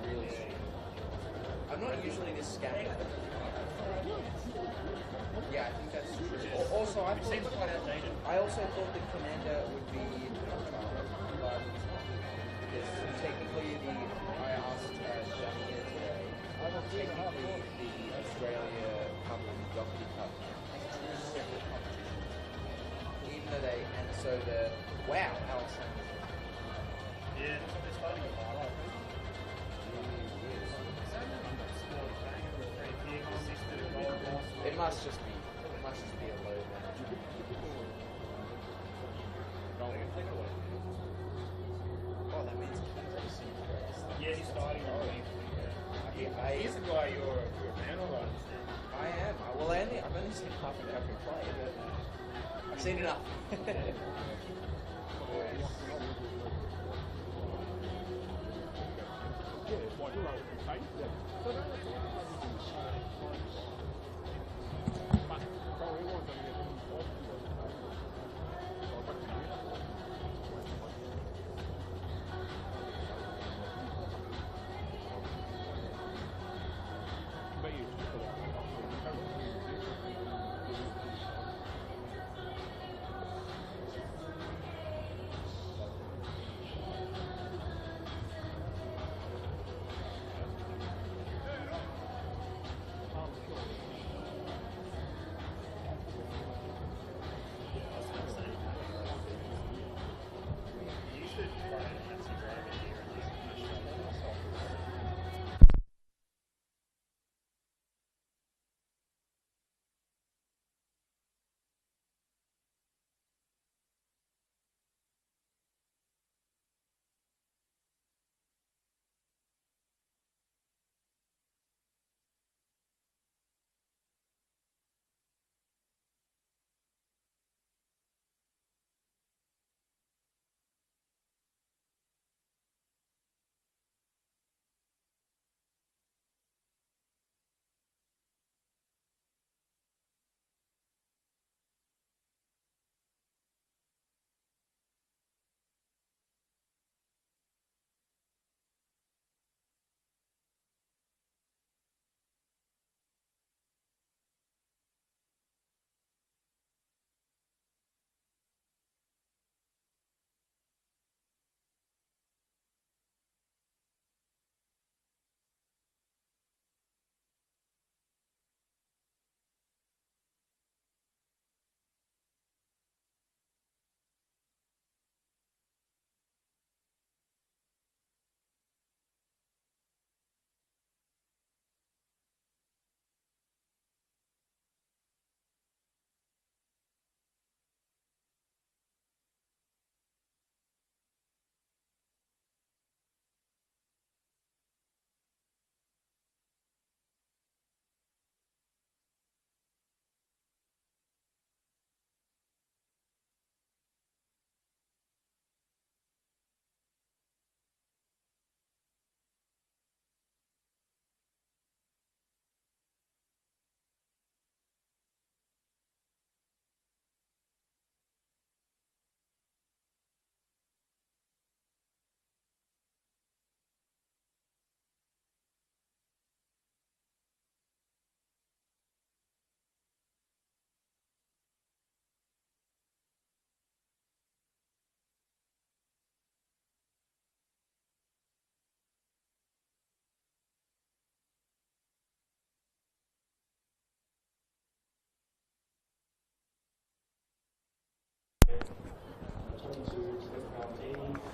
Really stupid. I'm not usually this scattered. Yeah, I think that's true. Also, I also thought the commander would be Dockerty, but he's not. Because technically, I asked Jamia today, technically the Australia Cup and the Dockerty Cup has two separate competitions. Even though wow, Alex. Yeah, that's what they're starting with. It must just be a load management. Oh, that means yeah, he's starting. He's a guy you're a fan of, I understand. I am. I've only seen half a cup and play, but I've seen enough.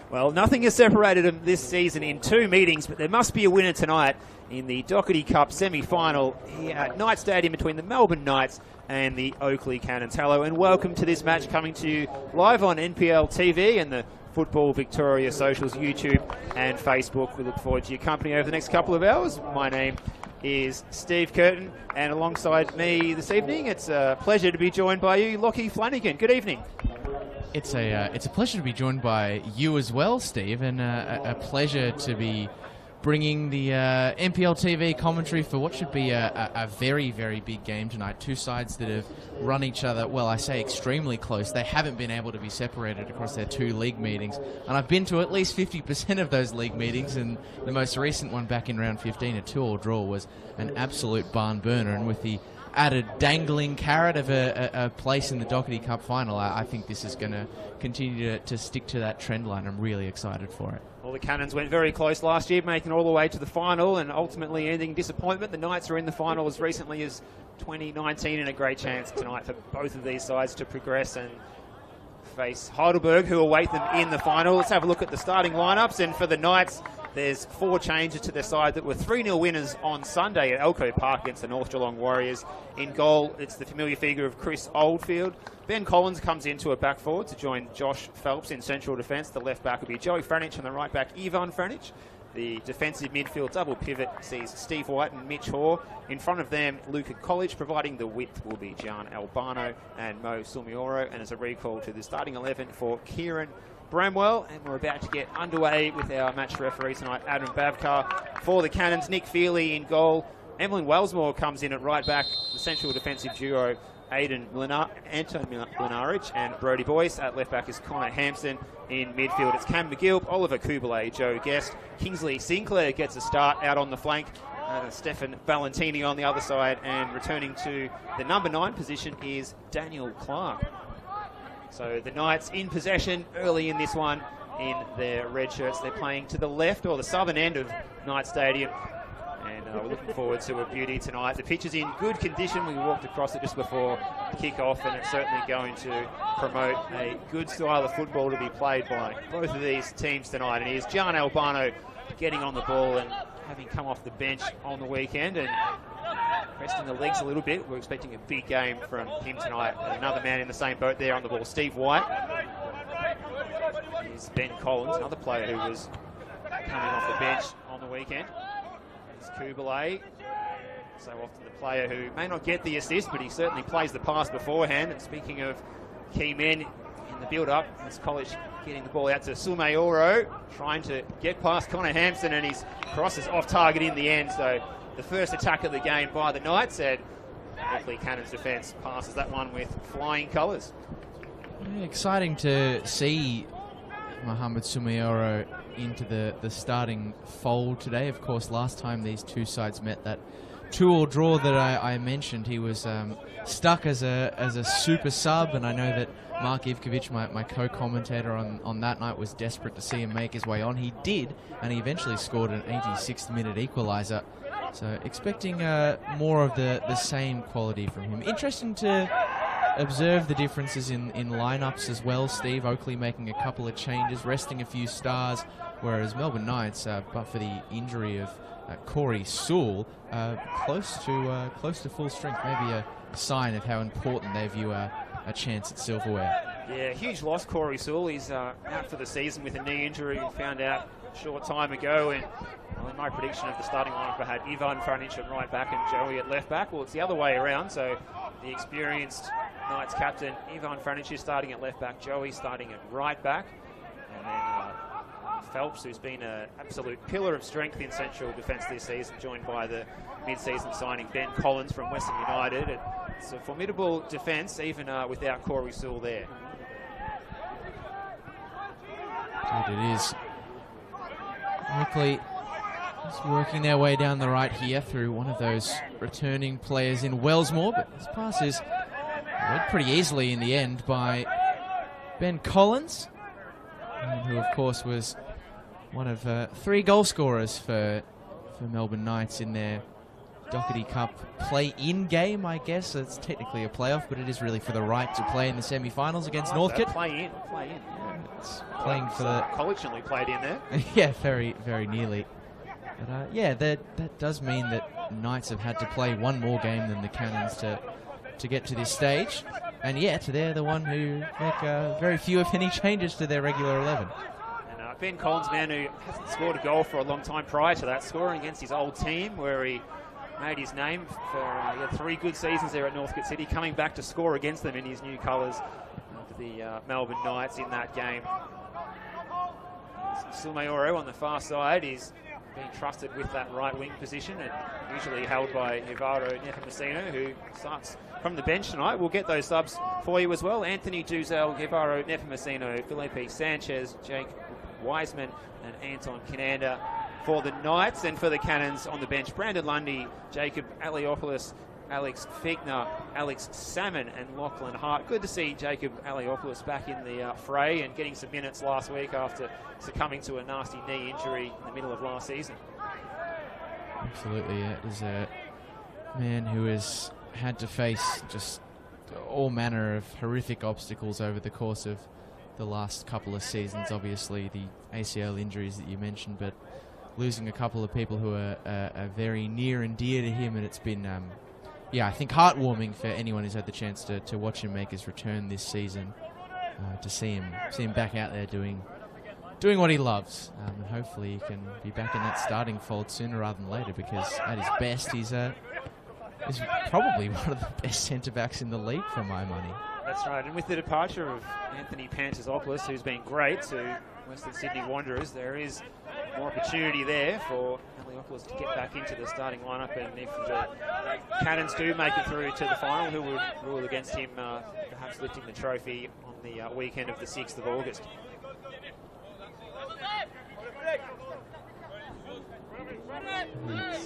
Well, nothing has separated them this season in 2 meetings, but there must be a winner tonight in the Dockerty Cup semi-final here at Knight Stadium between the Melbourne Knights and the Oakleigh Cannons. Hello and welcome to this match coming to you live on NPL TV and the Football Victoria socials, YouTube and Facebook. We look forward to your company over the next couple of hours. My name is Steve Curtin, and alongside me this evening, it's a pleasure to be joined by you, Lockie Flanagan. Good evening. It's a pleasure to be joined by you as well, Steve, and a pleasure to be bringing the NPL TV commentary for what should be a very, very big game tonight. Two sides that have run each other, well, I say extremely close. They haven't been able to be separated across their 2 league meetings. And I've been to at least 50% of those league meetings, and the most recent one back in round 15, a 2-all draw, was an absolute barn burner. And with the added dangling carrot of a place in the Dockerty Cup final, I think this is going to continue to stick to that trend line. I'm really excited for it. Well, the Cannons went very close last year, making it all the way to the final and ultimately ending disappointment. The Knights are in the final as recently as 2019, and a great chance tonight for both of these sides to progress and face Heidelberg, who await them in the final. Let's have a look at the starting lineups, and for the Knights, there's 4 changes to their side that were 3-0 winners on Sunday at Oakleigh Park against the North Geelong Warriors. In goal, it's the familiar figure of Chris Oldfield. Ben Collins comes into a back forward to join Josh Phelps in central defence. The left back will be Joey Franich, and the right back Ivan Franich. The defensive midfield double pivot sees Steve White and Mitch Hoare. In front of them, Luca College, providing the width will be Gian Albano and Mo Sumioro. And as a recall to the starting 11 for Kieran Bramwell, and we're about to get underway with our match referee tonight, Adam Babkar. For the Cannons, Nick Feely in goal. Emlyn Wellsmore comes in at right back. The central defensive duo, Anton Mlinaric and Brody Boyce. At left back is Connor Hampson. In midfield, it's Cam McGill, Oliver Kubalay, Joe Guest. Kingsley Sinclair gets a start out on the flank. Stefan Valentini on the other side, and returning to the number 9 position is Daniel Clark. So the Knights in possession early in this one in their red shirts. They're playing to the left, or the southern end of Knight Stadium. And we're looking forward to a beauty tonight. The pitch is in good condition. We walked across it just before kick-off, and it's certainly going to promote a good style of football to be played by both of these teams tonight. And here's Gian Albano getting on the ball and having come off the bench on the weekend and resting the legs a little bit. We're expecting a big game from him tonight. Another man in the same boat there on the ball, Steve White. Here's Ben Collins, another player who was coming off the bench on the weekend. Here's Kubalay, so often the player who may not get the assist, but he certainly plays the pass beforehand. And speaking of key men in the build-up, this College getting the ball out to Sumeoro, trying to get past Connor Hampson, and his cross is off target in the end. So the first attack of the game by the Knights, and Oakleigh Cannons defence passes that one with flying colours. Yeah, exciting to see Mohamed Sumeoro into the starting fold today. Of course, last time these two sides met, that 2-all draw that I mentioned, he was stuck as a super sub, and I know that Mark Ivkovic, my co-commentator on that night, was desperate to see him make his way on. He did, and he eventually scored an 86th minute equaliser. So expecting more of the same quality from him. Interesting to observe the differences in lineups as well. Steve, Oakleigh making a couple of changes, resting a few stars, whereas Melbourne Knights, but for the injury of Corey Sewell, close to full strength. Maybe a sign of how important they view a chance at silverware. Yeah, huge loss, Corey Sewell. He's out for the season with a knee injury. We found out a short time ago, and well, in my prediction of the starting lineup, I had Ivan Franich at right back and Joey at left back. Well, it's the other way around, so the experienced Knights captain Ivan Franich is starting at left back, Joey starting at right back, and then Phelps, who's been an absolute pillar of strength in central defence this season, joined by the mid-season signing Ben Collins from Western United. And it's a formidable defence, even without Corey Sewell there. Indeed it is. Oakleigh just working their way down the right here through one of those returning players in Wellsmore, but this pass is read pretty easily in the end by Ben Collins, who of course was one of 3 goal scorers for Melbourne Knights in their Dockerty Cup play-in game, I guess. It's technically a playoff, but it is really for the right to play in the semi-finals against Northcote. Play in. Yeah, it's playing for the College only played in there. yeah, very, very nearly. But yeah, that does mean that Knights have had to play one more game than the Cannons to get to this stage, and yet they're the one who make very few, if any, changes to their regular 11. And Ben Collins, man who hasn't scored a goal for a long time prior to that, scoring against his old team where he made his name for he had 3 good seasons there at Northcote City, coming back to score against them in his new colours for the Melbourne Knights in that game. Sumeoro on the far side is being trusted with that right wing position, and usually held by Ivaro Nepomuceno, who starts from the bench tonight. We'll get those subs for you as well. Anthony Duzel, Ivaro Nepomuceno, Felipe Sanchez, Jake Wiseman, and Anton Cananda for the Knights. And for the Cannons on the bench, Brandon Lundy, Jacob Aliopoulos, Alex Figner, Alex Salmon, and Lachlan Hart. Good to see Jacob Aliopoulos back in the fray and getting some minutes last week after succumbing to a nasty knee injury in the middle of last season. Absolutely, it is a man who has had to face just all manner of horrific obstacles over the course of the last couple of seasons. Obviously, the ACL injuries that you mentioned, but losing a couple of people who are very near and dear to him, and it's been I think heartwarming for anyone who's had the chance to watch him make his return this season, to see him back out there doing what he loves, and hopefully he can be back in that starting fold sooner rather than later, because at his best he's probably one of the best centre-backs in the league for my money. That's right, and with the departure of Anthony Panterzopoulos, who's been great to Western Sydney Wanderers, there is more opportunity there for Aliopoulos to get back into the starting lineup, and if the Cannons do make it through to the final, who will rule against him perhaps lifting the trophy on the weekend of the 6th of August.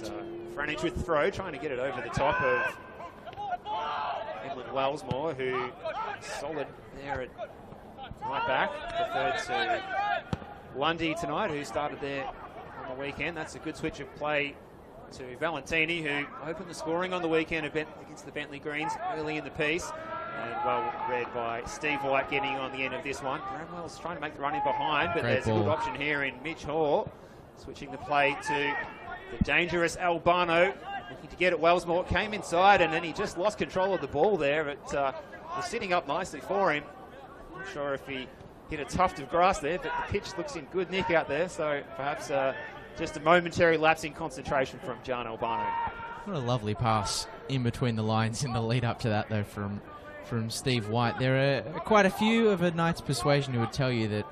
So, Franich with throw, trying to get it over the top of Edwin Wellsmore, who solid there at right back, preferred to Lundy tonight, who started there on the weekend. That's a good switch of play to Valentini, who opened the scoring on the weekend against the Bentley Greens early in the piece. And well read by Steve White getting on the end of this one. Bramwell's trying to make the run in behind, but there's a good option here in Mitch Hall. Switching the play to the dangerous Albano, looking to get at Wellsmore. Came inside and then he just lost control of the ball there. But was sitting up nicely for him. Not sure if he hit a tuft of grass there, but the pitch looks in good nick out there. So perhaps just a momentary lapse in concentration from John Albano. What a lovely pass in between the lines in the lead up to that, though, from Steve White. There are quite a few of a Knights persuasion who would tell you that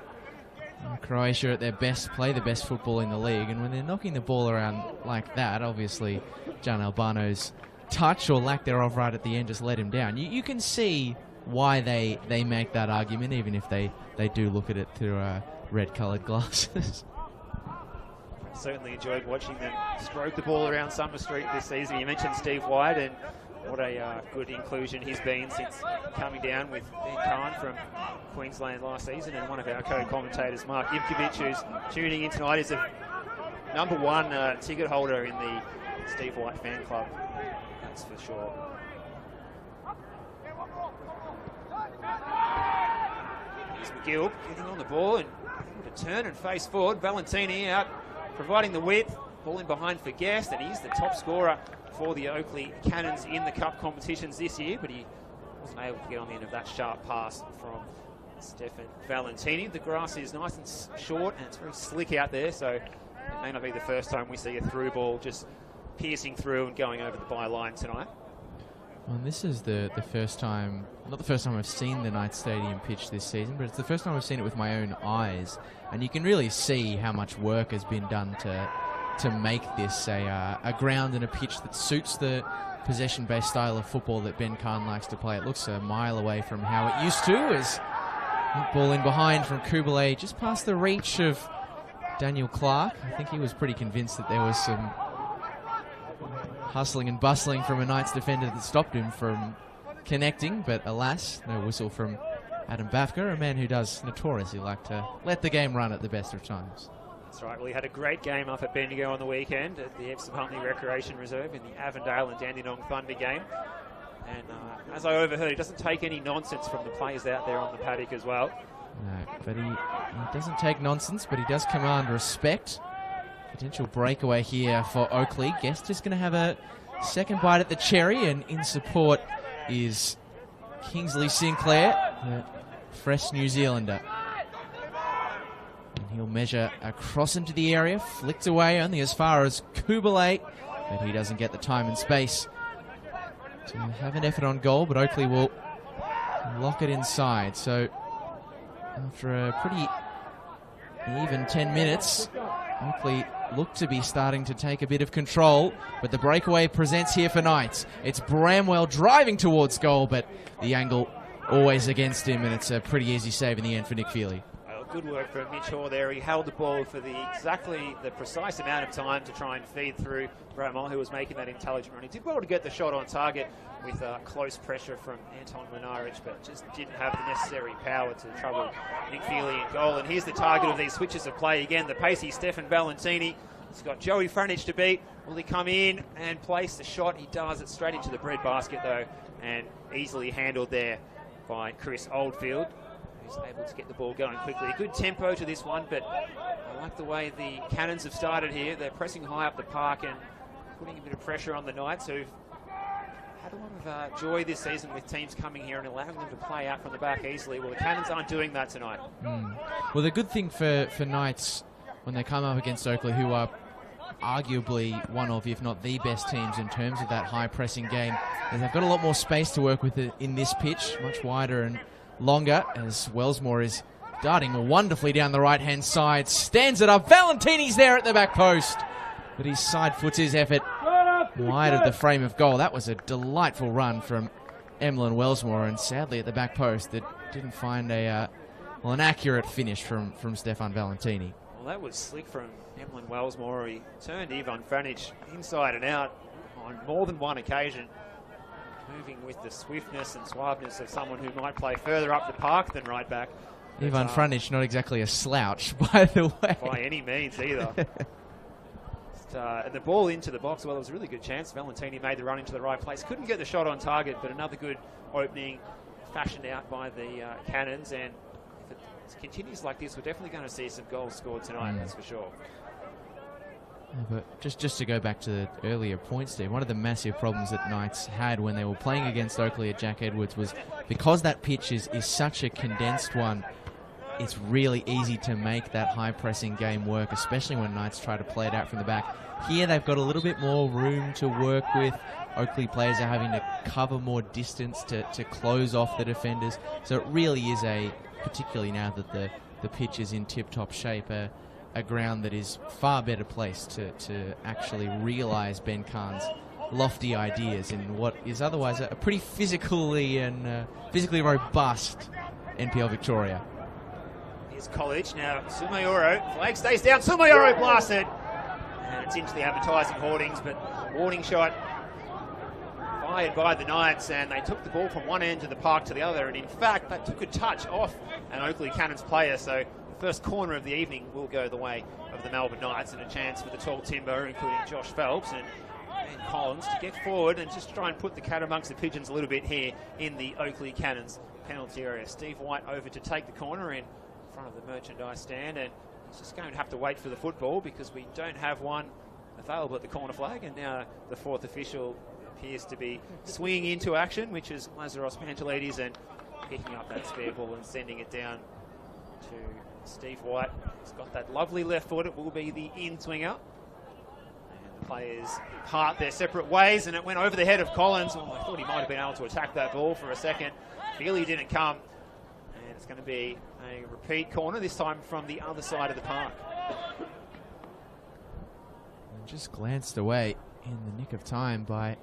Croatia at their best play the best football in the league, and when they're knocking the ball around like that, obviously John Albano's touch or lack thereof right at the end just let him down. You can see why they make that argument, even if they do look at it through red-coloured glasses. Certainly enjoyed watching them stroke the ball around Summer Street this season. You mentioned Steve White, and what a good inclusion he's been since coming down with Ben Cain from Queensland last season. And one of our co-commentators, Mark Ivkovic, who's tuning in tonight, is a #1 ticket holder in the Steve White fan club. That's for sure. Here's McGill getting on the ball and able to turn and face forward. Valentini out, providing the width. Ball in behind for Guest, and he's the top scorer for the Oakleigh Cannons in the cup competitions this year, but he wasn't able to get on the end of that sharp pass from Stefan Valentini. The grass is nice and short, and it's very slick out there, so it may not be the first time we see a through ball just piercing through and going over the byline tonight. Well, this is the first time, not the first time I've seen the Knights Stadium pitch this season, but it's the first time I've seen it with my own eyes, and you can really see how much work has been done to make this a ground and a pitch that suits the possession-based style of football that Ben Cain likes to play. It looks a mile away from how it used to, as ball in behind from Kubalay, just past the reach of Daniel Clark. I think he was pretty convinced that there was some hustling and bustling from a Knights defender that stopped him from connecting, but alas, no whistle from Adam Bafka, a man who does notoriously like to let the game run at the best of times. That's right. Well, he had a great game up at Bendigo on the weekend at the Epsom Huntley Recreation Reserve in the Avondale and Dandenong Thunder game. And as I overheard, he doesn't take any nonsense from the players out there on the paddock as well. No, but he doesn't take nonsense, but he does command respect. Potential breakaway here for Oakleigh. Guest is going to have a second bite at the cherry, and in support is Kingsley Sinclair, the fresh New Zealander. And he'll measure across into the area, flicked away only as far as Kubalay, but he doesn't get the time and space to have an effort on goal, but Oakleigh will lock it inside. So after a pretty even 10 minutes, Oakleigh look to be starting to take a bit of control, but the breakaway presents here for Knights. It's Bramwell driving towards goal, but the angle always against him, and it's a pretty easy save in the end for Nick Feely. Well, good work from Mitch Hall there. He held the ball for exactly the precise amount of time to try and feed through Bramwell, who was making that intelligent run. He did well to get the shot on target with close pressure from Anton Lenarich, but just didn't have the necessary power to trouble Nick Feely in goal. And here's the target of these switches of play again, the pacey Stefan Valentini. He's got Joey Franich to beat. Will he come in and place the shot? He does it straight into the bread basket though, and easily handled there by Chris Oldfield, who's able to get the ball going quickly. Good tempo to this one, but I like the way the Cannons have started here. They're pressing high up the park and putting a bit of pressure on the Knights, who've had a lot of joy this season with teams coming here and allowing them to play out from the back easily. Well, the Cannons aren't doing that tonight. Well, the good thing for Knights when they come up against Oakleigh, who are arguably one of, if not the best teams in terms of that high pressing game, is they've got a lot more space to work with in this pitch, much wider and longer, as Wellsmore is darting wonderfully down the right hand side, stands it up. Valentini's there at the back post, but he side foots his effort wide of the frame of goal. That was a delightful run from Emlyn Wellsmore, and sadly at the back post that didn't find an accurate finish from Stefan Valentini. Well, that was slick from Emlyn Wellsmore. He turned Ivan Franich inside and out on more than one occasion, moving with the swiftness and suaveness of someone who might play further up the park than right back. Ivan Franich, not exactly a slouch, by the way. By any means either. And the ball into the box, well, it was a really good chance. Valentini made the run into the right place. Couldn't get the shot on target, but another good opening fashioned out by the Cannons. And if it continues like this, we're definitely going to see some goals scored tonight, that's for sure. Yeah, but just to go back to the earlier point, Steve, one of the massive problems that Knights had when they were playing against Oakleigh at Jack Edwards was because that pitch is such a condensed one, it's really easy to make that high pressing game work, especially when Knights try to play it out from the back. Here they've got a little bit more room to work with. Oakleigh players are having to cover more distance to close off the defenders. So it really is particularly now that the pitch is in tip-top shape, a ground that is far better placed to actually realise Ben Khan's lofty ideas in what is otherwise a pretty physically robust NPL Victoria. Here's College now. Sumayoro, flag stays down. Sumayoro blasted, and it's into the advertising hoardings, but warning shot fired by the Knights, and they took the ball from one end of the park to the other, and in fact that took a touch off an Oakleigh Cannons player, so the first corner of the evening will go the way of the Melbourne Knights, and a chance for the tall timber, including Josh Phelps and Collins, to get forward and just try and put the cat amongst the pigeons a little bit here in the Oakleigh Cannons penalty area. Steve White over to take the corner in front of the merchandise stand, and he's just going to have to wait for the football because we don't have one available at the corner flag, and now the fourth official appears to be swinging into action, which is Lazaros Pantelides, and picking up that spare ball and sending it down to Steve White. He's got that lovely left foot. It will be the in-swinger. And the players part their separate ways, and it went over the head of Collins. Oh, I thought he might have been able to attack that ball for a second. Feely didn't come. And it's going to be a repeat corner, this time from the other side of the park. Just glanced away in the nick of time by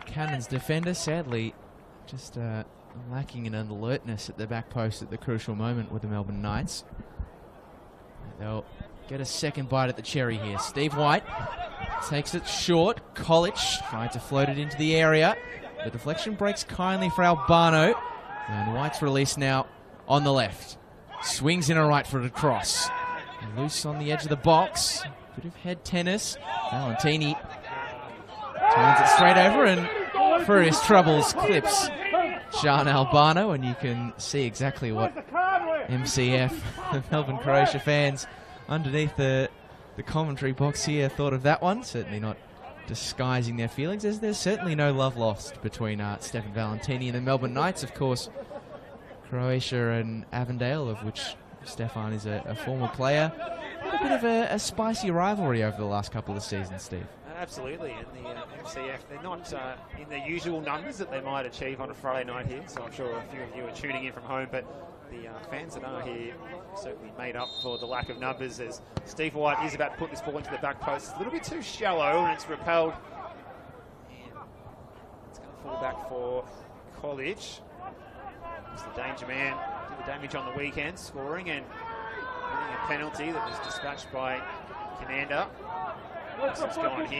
Cannons defender, sadly just lacking in alertness at the back post at the crucial moment with the Melbourne Knights. They'll get a second bite at the cherry here. Steve White takes it short. College tried to float it into the area. The deflection breaks kindly for Albano, and White's release now on the left. Swings in a right foot across. Loose on the edge of the box. Bit of head tennis. Valentini turns it straight over and for his troubles clips Sean Albano, and you can see exactly what MCF, the Melbourne Croatia fans underneath the commentary box here thought of that one. Certainly not disguising their feelings, as there's certainly no love lost between Stefan Valentini and the Melbourne Knights. Of course, Croatia and Avondale, of which Stefan is a former player. A bit of a spicy rivalry over the last couple of seasons, Steve. Absolutely, and the MCF, they're not in the usual numbers that they might achieve on a Friday night here, so I'm sure a few of you are tuning in from home, but the fans that are here certainly made up for the lack of numbers, as Steve White is about to put this ball into the back post. It's a little bit too shallow and it's repelled. And it's going to fall back for College. It's the danger man, did the damage on the weekend, scoring and winning a penalty that was dispatched by Commander. This has gone here.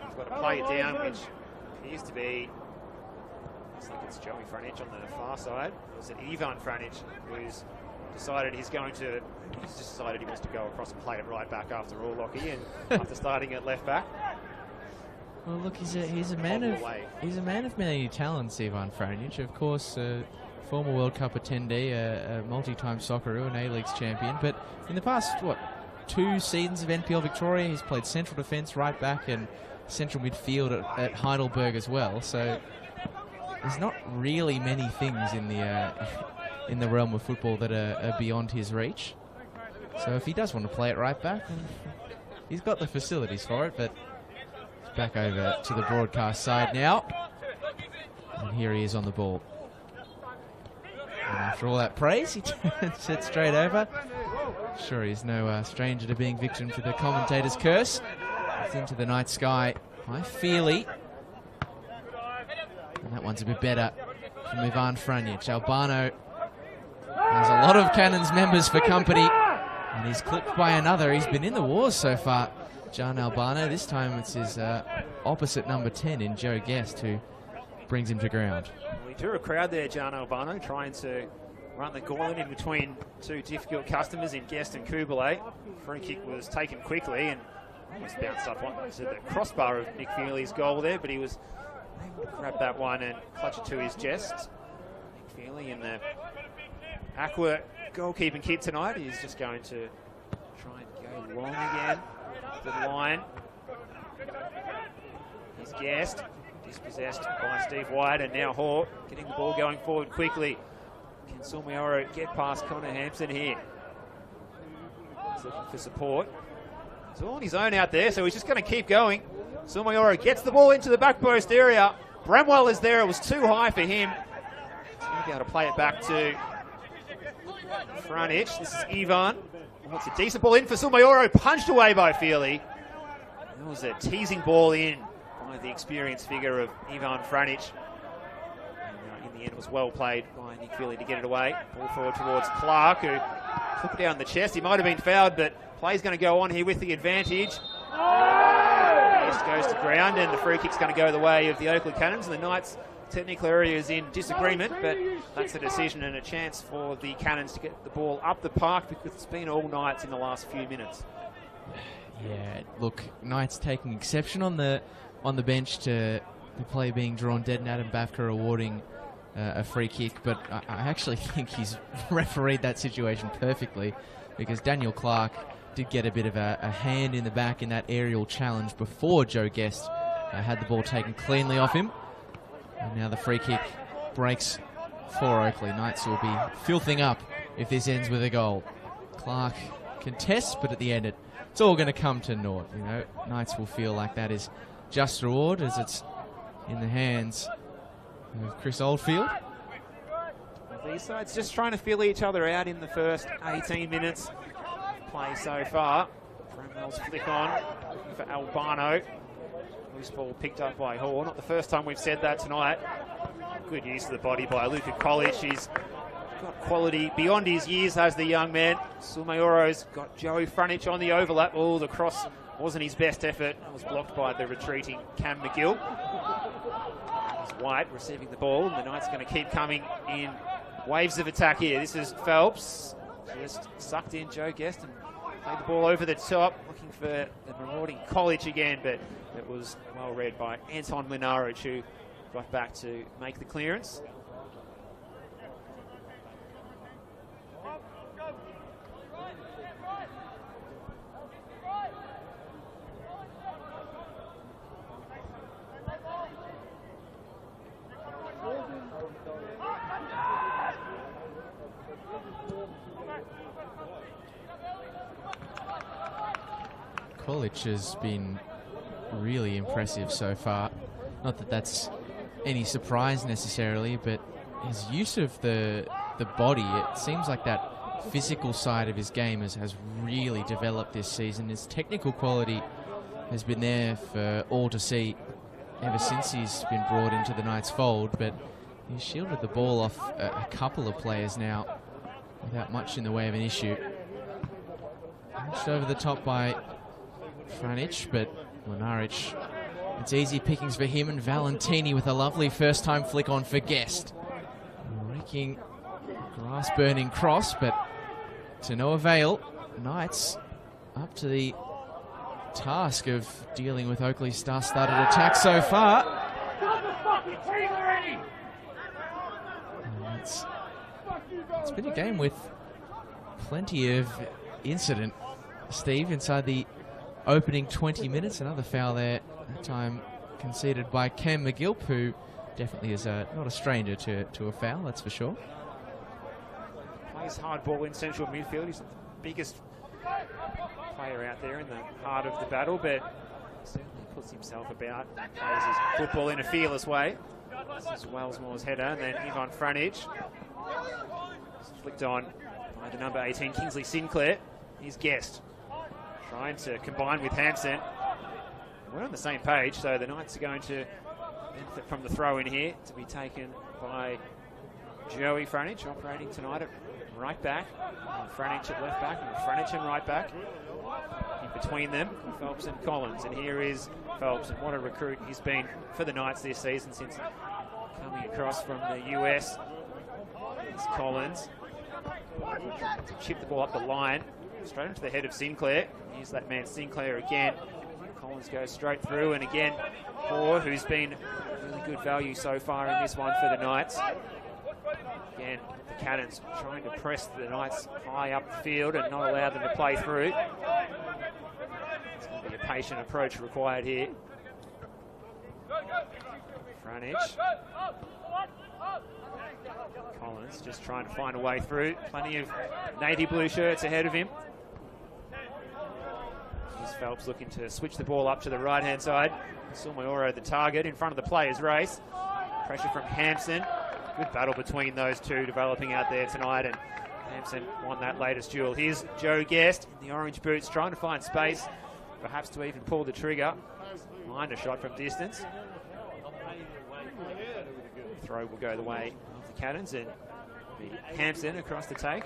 He's got to play it down, which appears to be, looks like it's Joey Franich on the far side. Or is it Ivan Franich who's decided he's just decided he wants to go across and play it right back after all, Lockie, and after starting at left back. Well, look, he's a man of many talents, Ivan Franich. Of course, former World Cup attendee, a multi-time Socceroo, an A-Leagues champion. But in the past, 2 seasons of NPL Victoria, he's played central defence, right back, and central midfield at Heidelberg as well. So there's not really many things in the realm of football that are beyond his reach. So if he does want to play it right back, then he's got the facilities for it. But back over to the broadcast side now. And here he is on the ball. And after all that praise, he turns it straight over. Sure, he's no stranger to being victim to the commentator's curse. It's into the night sky by Feely. And that one's a bit better from Ivan Franjic. Albano has a lot of Cannons members for company. And he's clipped by another. He's been in the wars so far, John Albano. This time it's his opposite number 10 in Joe Guest who brings him to ground. We drew a crowd there, John Albano, trying to run the gauntlet in between 2 difficult customers in Guest and Kubalay. Free kick was taken quickly and almost bounced up onto the crossbar of Nick Feely's goal there, but he was able to grab that one and clutch it to his chest. Nick Feely in the Aqua goalkeeping kit tonight is just going to try and go long again to the line. He's Guest, dispossessed by Steve White, and now Hawke getting the ball going forward quickly. Can Sulmioro get past Connor Hampson here? He's looking for support. He's all on his own out there, so he's just going to keep going. Sulmioro gets the ball into the back post area. Bramwell is there. It was too high for him. He's going to be able to play it back to Franich. This is Ivan. Oh, it's a decent ball in for Sulmioro. Punched away by Feely. That was a teasing ball in by the experienced figure of Ivan Franich. In the end, it was well played by Nick Feely to get it away. Ball forward towards Clark, who took it down the chest. He might have been fouled, but play's going to go on here with the advantage. Guest goes to ground, and the free kick's going to go the way of the Oakleigh Cannons. And the Knights' technical area is in disagreement, but that's the decision and a chance for the Cannons to get the ball up the park, because it's been all Knights in the last few minutes. Yeah, look, Knights taking exception on the bench to the play being drawn dead, and Adam Bafka awarding a free kick, but I actually think he's refereed that situation perfectly, because Daniel Clark did get a bit of a hand in the back in that aerial challenge before Joe Guest had the ball taken cleanly off him. And now the free kick breaks for Oakleigh. Knights will be filthing up if this ends with a goal. Clark contests, but at the end it's all going to come to naught. You know, Knights will feel like that is just reward, as it's in the hands of Chris Oldfield. These sides just trying to feel each other out in the first 18 minutes play so far. Bramwell's flick on, looking for Albano. Loose ball picked up by Hall. Not the first time we've said that tonight. Good use of the body by Luca College. He's got quality beyond his years, has the young man. Sulmioro's got Joey Franich on the overlap. Oh, the cross wasn't his best effort. It was blocked by the retreating Cam McGill. White receiving the ball, and the Knights going to keep coming in waves of attack here. This is Phelps, just sucked in Joe Guest and played the ball over the top, looking for the marauding College again, but it was well read by Anton Mlinaric, who got back to make the clearance. College has been really impressive so far. Not that that's any surprise necessarily, but his use of the the body. It seems like that physical side of his game has really developed this season. His technical quality has been there for all to see ever since he's been brought into the Knights fold, but he's shielded the ball off a couple of players now without much in the way of an issue. Pushed over the top by Franic, but Lenaric, it's easy pickings for him, and Valentini with a lovely first-time flick on for Guest. Raking grass-burning cross, but to no avail. Knights up to the task of dealing with Oakleigh's star-studded attack so far. It's been a game with plenty of incident, Steve, inside the opening 20 minutes. Another foul there, that time conceded by Cam McGilp, who definitely is not a stranger to a foul, that's for sure. Plays hard ball in central midfield. He's the biggest player out there in the heart of the battle, but certainly puts himself about, plays his football in a fearless way. This is Wellsmore's header, and then Ivan Franic. Flicked on by the number 18, Kingsley Sinclair. He's Guest, trying to combine with Hampson. We're on the same page, so the Knights are going to benefit from the throw in here, to be taken by Joey Franic, operating tonight at right back, and Franic at left back, and Franic and right back. In between them, Phelps and Collins, and here is Phelps, and what a recruit he's been for the Knights this season since coming across from the US. It's Collins. To chip the ball up the line, straight into the head of Sinclair. Here's that man Sinclair again. Collins goes straight through, and again Hoare, who's been really good value so far in this one for the Knights. Again, the Cannons trying to press the Knights high up the field and not allow them to play through. It's going to be a patient approach required here. Franic. Collins just trying to find a way through. Plenty of navy blue shirts ahead of him. Here's Phelps looking to switch the ball up to the right-hand side. Sulmayoro the target in front of the players' race. Pressure from Hampson. Good battle between those two developing out there tonight, and Hampson won that latest duel. Here's Joe Guest in the orange boots, trying to find space, perhaps to even pull the trigger. Mind a shot from distance. Throw will go the way of the Cannons, and be Hampson across the take.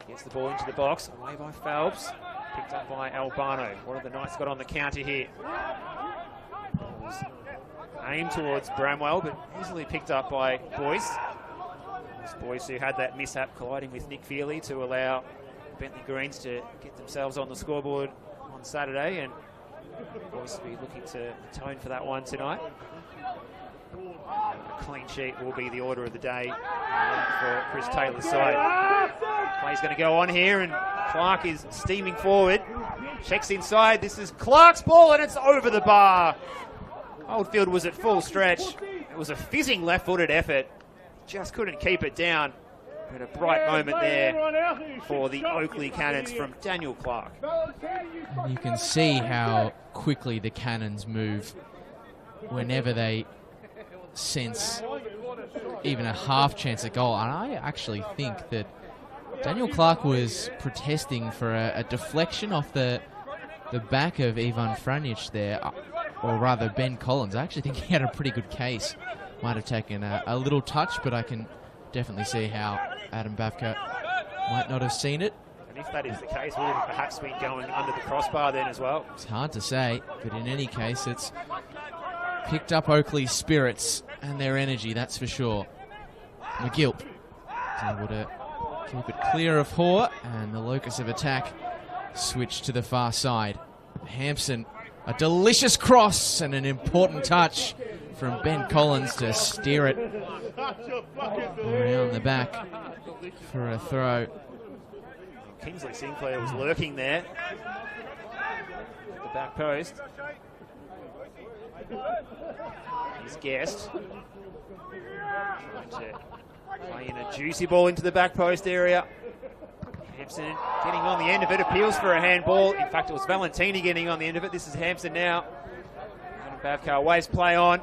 Gets the ball into the box, away by Phelps, picked up by Albano. What have the Knights got on the counter here? Aimed towards Bramwell, but easily picked up by Boyce. Boyce, who had that mishap colliding with Nick Feely to allow Bentley Greens to get themselves on the scoreboard on Saturday, and Boyce will be looking to atone for that one tonight. A clean sheet will be the order of the day for Chris Taylor's side. Play's going to go on here, and Clark is steaming forward. Checks inside. This is Clark's ball, and it's over the bar. Oldfield was at full stretch. It was a fizzing left-footed effort. Just couldn't keep it down. But a bright moment there for the Oakleigh Cannons from Daniel Clark. And you can see how quickly the Cannons move whenever they sense even a half chance at goal. And I actually think that Daniel Clark was protesting for a deflection off the back of Ivan Franic there, or rather Ben Collins. I actually think he had a pretty good case. Might have taken a little touch, but I can definitely see how Adam Bavka might not have seen it. And if that is the case, would have perhaps been going under the crossbar then as well. It's hard to say, but in any case, it's picked up Oakleigh's spirits and their energy, that's for sure. McGilp is able to keep it clear of Hoare, and the locus of attack switched to the far side. Hampson, a delicious cross and an important touch from Ben Collins to steer it around the back for a throw. Kingsley Sinclair was lurking there at the back post. He's Guest. Trying to play in a juicy ball into the back post area. Hampson getting on the end of it, appeals for a handball. In fact, it was Valentini getting on the end of it. This is Hampson now. Bavkar waves play on.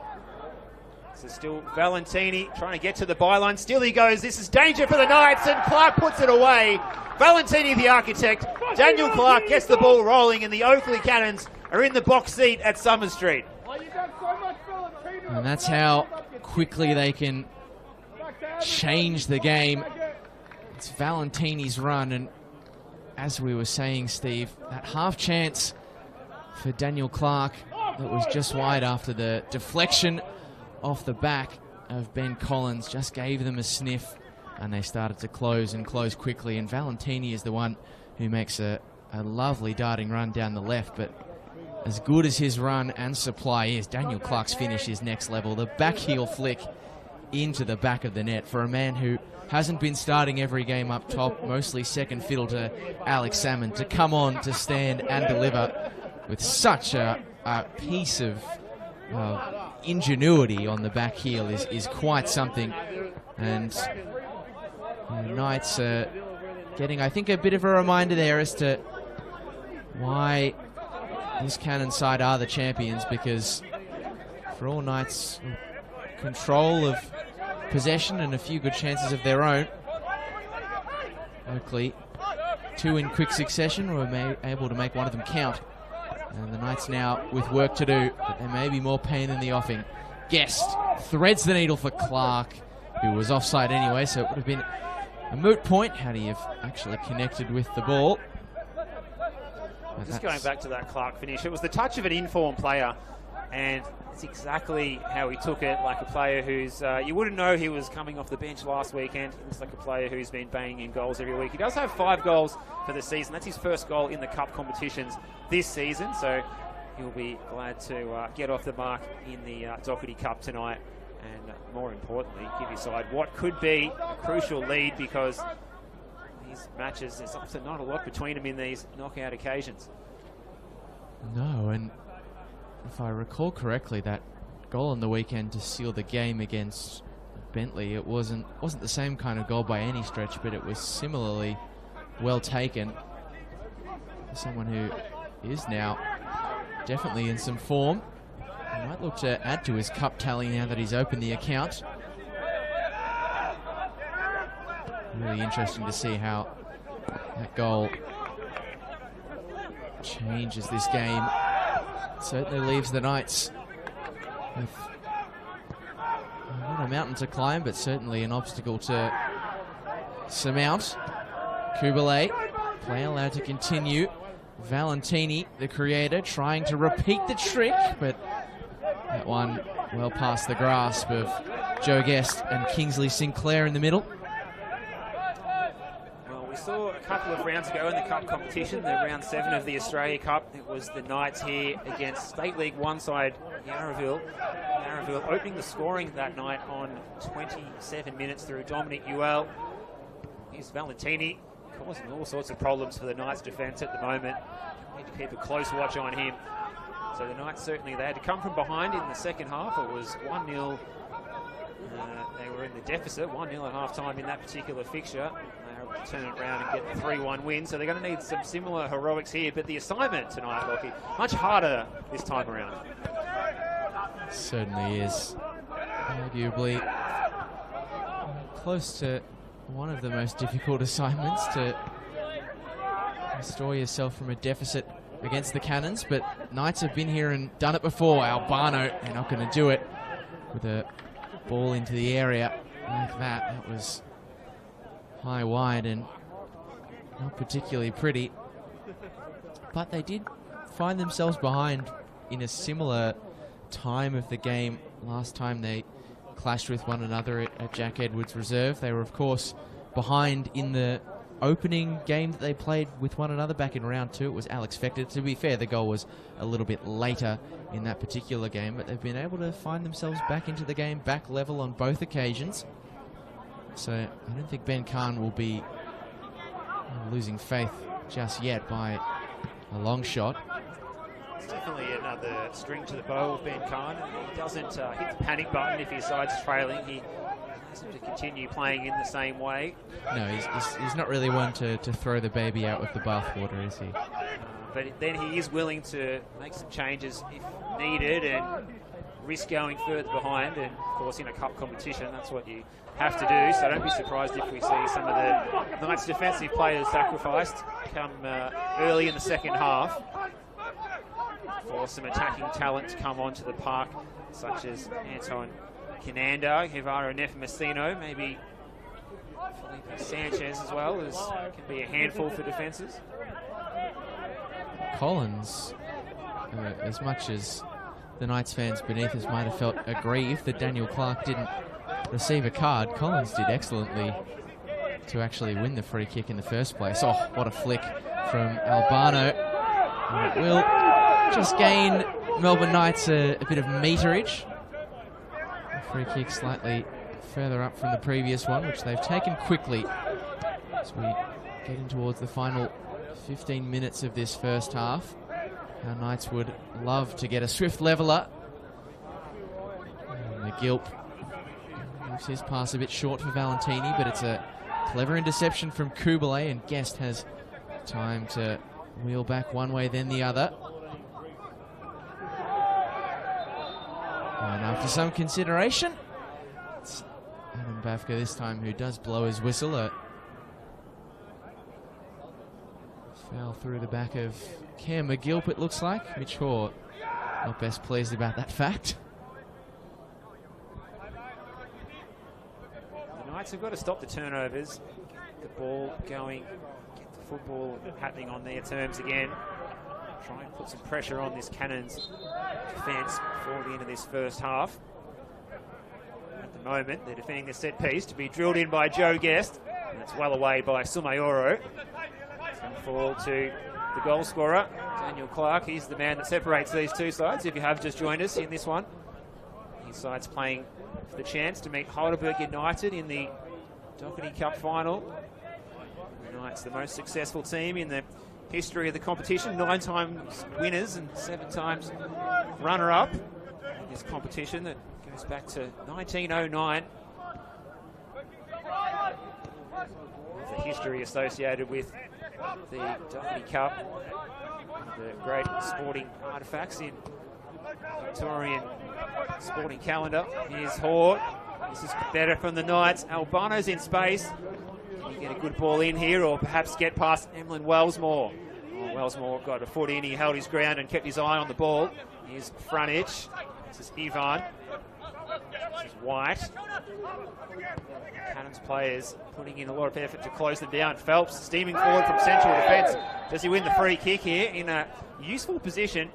This is still Valentini trying to get to the byline. Still he goes. This is danger for the Knights, and Clark puts it away. Valentini, the architect. Daniel Clark gets the ball rolling, and the Oakleigh Cannons are in the box seat at Summer Street. And that's how quickly they can change the game. It's Valentini's run, and as we were saying, Steve, that half chance for Daniel Clark that was just wide after the deflection off the back of Ben Collins just gave them a sniff, and they started to close and close quickly. And Valentini is the one who makes a lovely darting run down the left, but as good as his run and supply is, Daniel Clark's finish is next level. The back heel flick into the back of the net for a man who hasn't been starting every game up top, mostly second fiddle to Alex Salmon, to come on to stand and deliver with such a piece of ingenuity on the back heel is quite something. And the Knights are getting, I think, a bit of a reminder there as to why this Cannon side are the champions, because for all Knights' control of possession and a few good chances of their own, Oakleigh, two in quick succession, were able to make one of them count. And the Knights now with work to do, but there may be more pain in the offing. Guest threads the needle for Clark, who was offside anyway, so it would have been a moot point had he have actually connected with the ball. Just going back to that Clark finish, it was the touch of an informed player, and it's exactly how he took it, like a player who's, you wouldn't know he was coming off the bench last weekend. He looks like a player who's been banging in goals every week. He does have 5 goals for the season. That's his first goal in the cup competitions this season, so he'll be glad to get off the mark in the Dockerty Cup tonight, and more importantly, give his side what could be a crucial lead, because these matches, there's often not a lot between them in these knockout occasions. No, and if I recall correctly, that goal on the weekend to seal the game against Bentley, it wasn't the same kind of goal by any stretch, but it was similarly well taken. Someone who is now definitely in some form. He might look to add to his cup tally now that he's opened the account. Really interesting to see how that goal changes this game. Certainly leaves the Knights with not a mountain to climb, but certainly an obstacle to surmount. Kubalay, play allowed to continue. Valentini, the creator, trying to repeat the trick, but that one well past the grasp of Joe Guest and Kingsley Sinclair in the middle. We saw a couple of rounds ago in the cup competition, the round 7 of the Australia Cup. It was the Knights here against State League 1 side Yarraville. Yarraville opening the scoring that night on 27 minutes through Dominic Ewell. Here's Valentini, causing all sorts of problems for the Knights defence at the moment. Need to keep a close watch on him. So the Knights certainly, they had to come from behind in the second half. It was 1-0. They were in the deficit, 1-0 at half-time in that particular fixture. They were able to turn it around and get the 3-1 win. So they're going to need some similar heroics here. But the assignment tonight, Lockie, much harder this time around. Certainly is. Arguably close to one of the most difficult assignments, to restore yourself from a deficit against the Cannons. But Knights have been here and done it before. Albano, they're not going to do it with a ball into the area like that. That was high wide and not particularly pretty. But they did find themselves behind in a similar time of the game last time they clashed with one another at Jack Edwards Reserve. They were, of course, behind in the opening game that they played with one another back in round 2. It was Alex Fector. To be fair, the goal was a little bit later in that particular game, but they've been able to find themselves back into the game, back level on both occasions. So I don't think Ben Cain will be losing faith just yet by a long shot. It's definitely another string to the bow of Ben Cain. He doesn't hit the panic button if his side's trailing. He has to continue playing in the same way. No, he's not really one to throw the baby out with the bathwater, is he? but then he is willing to make some changes if needed and risk going further behind. And of course, in a cup competition, that's what you have to do. So don't be surprised if we see some of the Knights' defensive players sacrificed come early in the second half for some attacking talent to come onto the park, such as Anton Cananda, Hivaro Nepomuceno, maybe Felipe Sanchez as well, can be a handful for defences. Collins, as much as the Knights fans beneath us might have felt aggrieved that Daniel Clark didn't receive a card, Collins did excellently to actually win the free kick in the first place. Oh, what a flick from Albano. And it will just gain Melbourne Knights a bit of meterage. The free kick slightly further up from the previous one, which they've taken quickly as we get in towards the final 15 minutes of this first half. Our Knights would love to get a swift leveller. And McGilp moves his pass a bit short for Valentini, but it's a clever interception from Kubalay, and Guest has time to wheel back one way then the other. And after some consideration, it's Adam Bafka this time who does blow his whistle. A foul through the back of Cam McGilp, it looks like. Mitch Hoare not best pleased about that fact. The Knights have got to stop the turnovers, get the ball going, get the football happening on their terms again. Try and put some pressure on this Cannons defence before the end of this first half. At the moment, they're defending the set piece to be drilled in by Joe Guest, and it's well away by Sumayoro. It's going to fall to the goal scorer, Daniel Clark. He's the man that separates these two sides, if you have just joined us in this one. His side's playing for the chance to meet Heidelberg United in the Dockerty Cup final. The Knights, the most successful team in the history of the competition, 9 times winners and 7 times runner-up in this competition that goes back to 1909. The history associated with the Dockerty Cup, the great sporting artefacts in Victorian sporting calendar. Here's Hoare. This is better from the Knights. Albano's in space. Can he get a good ball in here, or perhaps get past Emlyn Wellsmore? Oh, Wellsmore got a foot in. He held his ground and kept his eye on the ball. Here's Franic. This is Ivan. This is White. Cannons players putting in a lot of effort to close them down. Phelps steaming forward from central defence. Does he win the free kick here in a useful position?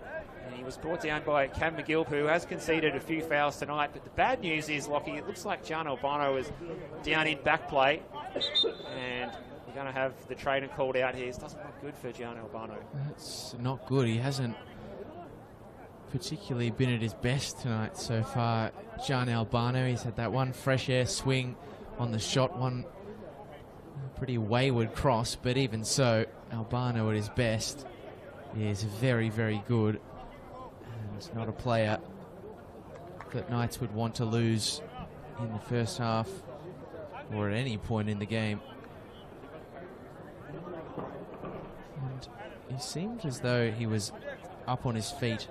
And he was brought down by Cam McGilp, who has conceded a few fouls tonight. But the bad news is, Lockie, it looks like Gian Albano is down in back play. And we're going to have the trainer called out here. It doesn't look good for Gian Albano. That's not good. He hasn't particularly been at his best tonight so far. Gian Albano, he's had that one fresh air swing on the shot, one pretty wayward cross, but even so, Albano at his best is very, very good, and not a player that Knights would want to lose in the first half or at any point in the game. And he seemed as though he was up on his feet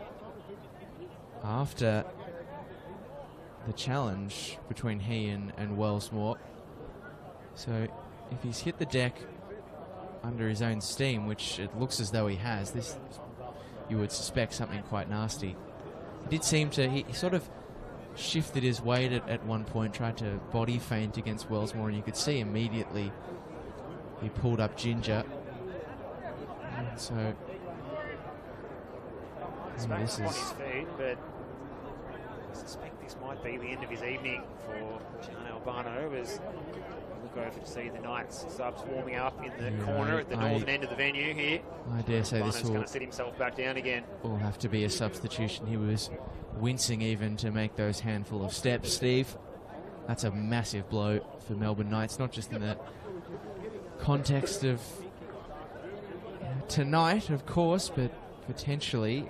after the challenge between he and Wellsmore. So if he's hit the deck under his own steam, which it looks as though he has, this you would suspect something quite nasty. He did seem to, he sort of shifted his weight at one point, tried to body feint against Wellsmore, and you could see immediately he pulled up ginger. And so This is on his feet, but I suspect this might be the end of his evening for Gian Albano, as we look over to see the Knights subs warming up in the corner at the northern end of the venue here. I dare say Albano's this will going to sit himself back down again. Will have to be a substitution. He was wincing even to make those handful of steps, Steve. That's a massive blow for Melbourne Knights, not just in the context of tonight, of course, but potentially,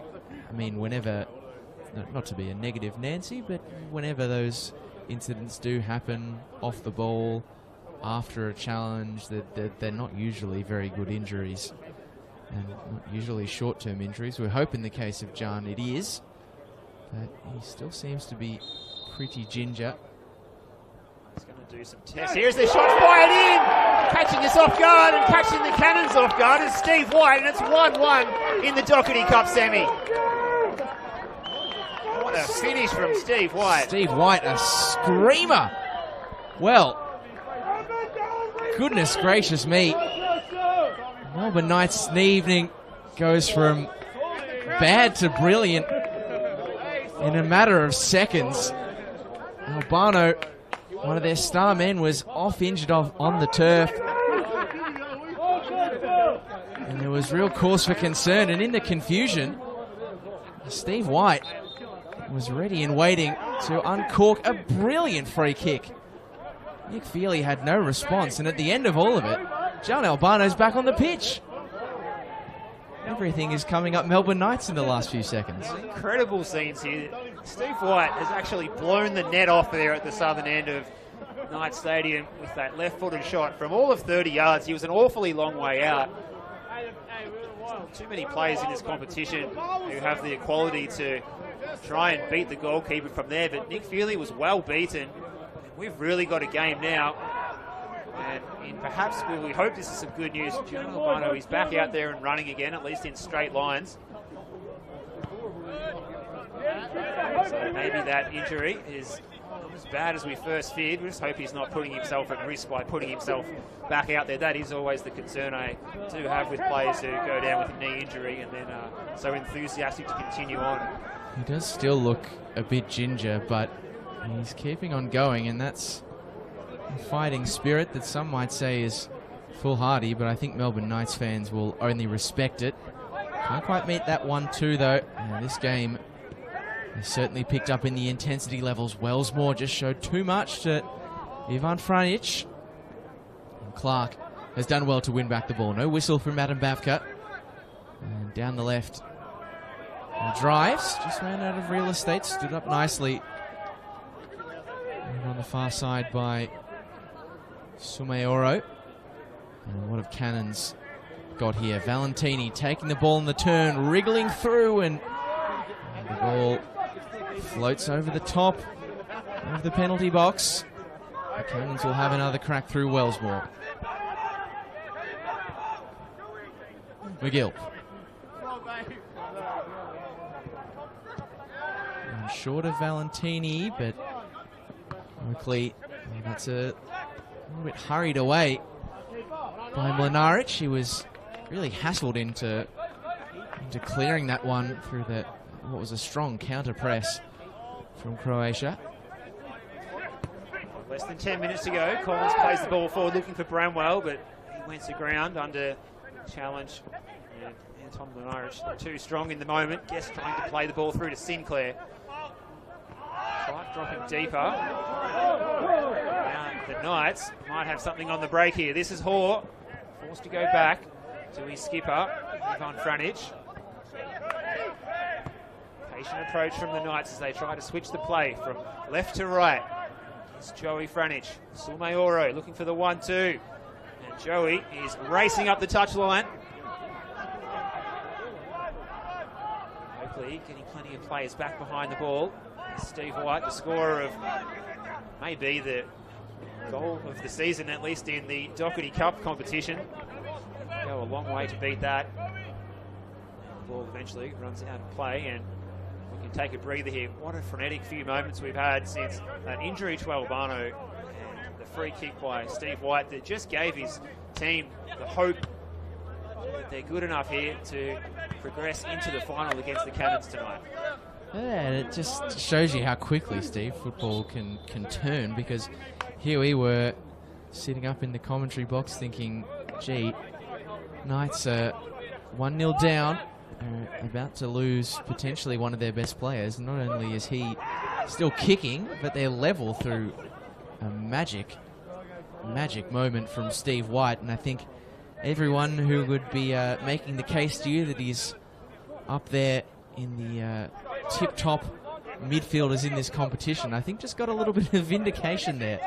I mean, whenever, not to be a negative Nancy, but whenever those incidents do happen off the ball, after a challenge, they're not usually very good injuries. and not usually short-term injuries. We hope in the case of John it is, but he still seems to be pretty ginger. He's going to do some tests. Here's the shot fired in! Catching us off guard and catching the Cannons off guard is Steve White, and it's 1-1 in the Dockerty Cup semi. What a finish from Steve White. Steve White, a screamer. Well, goodness gracious me. Melbourne Knights' evening goes from bad to brilliant in a matter of seconds. Albano, one of their star men, was injured on the turf. And there was real cause for concern. And in the confusion, Steve White was ready and waiting to uncork a brilliant free kick. Nick Feely had no response, and at the end of all of it, John Albano's back on the pitch. Everything is coming up Melbourne Knights in the last few seconds. Incredible scenes here. Steve White has actually blown the net off there at the southern end of Knights Stadium with that left-footed shot from all of 30 yards. He was an awfully long way out. Too many players in this competition who have the quality to try and beat the goalkeeper from there, but Nick Feely was well beaten. We've really got a game now, and perhaps we hope this is some good news. John Albano is back out there and running again, at least in straight lines. So maybe that injury is not as bad as we first feared. We just hope he's not putting himself at risk by putting himself back out there. That is always the concern I do have with players who go down with a knee injury and then so enthusiastic to continue on. He does still look a bit ginger, but he's keeping on going, and that's a fighting spirit that some might say is foolhardy, but I think Melbourne Knights fans will only respect it. Can't quite meet that 1-2 though. And this game has certainly picked up in the intensity levels. Wellsmore just showed too much to Ivan Franic. And Clark has done well to win back the ball. No whistle from Adam Bavka. And down the left. He drives, just ran out of real estate, stood up nicely. And on the far side by Sumeoro. And what have Cannons got here? Valentini taking the ball in the turn, wriggling through, and the ball floats over the top of the penalty box. The Cannons will have another crack through Wellsmore. McGill. And short of Valentini, but Oakleigh, that's a little bit hurried away by Mlinaric. He was really hassled into clearing that one through what was a strong counter press from Croatia. Less than 10 minutes to go. Collins plays the ball forward looking for Bramwell, but he went to ground under challenge. And Anton Mlinaric too strong in the moment. Guest trying to play the ball through to Sinclair. Clark dropping deeper. Now the Knights might have something on the break here. This is Hoare, forced to go back to his skipper, Ivan Franic. Patient approach from the Knights as they try to switch the play from left to right. It's Joey Franic. Sumeoro looking for the 1-2. And Joey is racing up the touchline. Oakleigh getting plenty of players back behind the ball. Steve White, the scorer of maybe the goal of the season, at least in the Dockerty Cup competition. Go a long way to beat that. The ball eventually runs out of play, and we can take a breather here. What a frenetic few moments we've had since that injury to Albano and the free kick by Steve White that just gave his team the hope that they're good enough here to progress into the final against the Cannons tonight. Yeah, and it just shows you how quickly, Steve, football can turn, because here we were sitting up in the commentary box thinking, gee, Knights are 1-0 down, about to lose potentially one of their best players. Not only is he still kicking, but they're level through a magic moment from Steve White. And I think everyone who would be making the case to you that he's up there in the tip-top midfielders in this competition, I think just got a little bit of vindication there,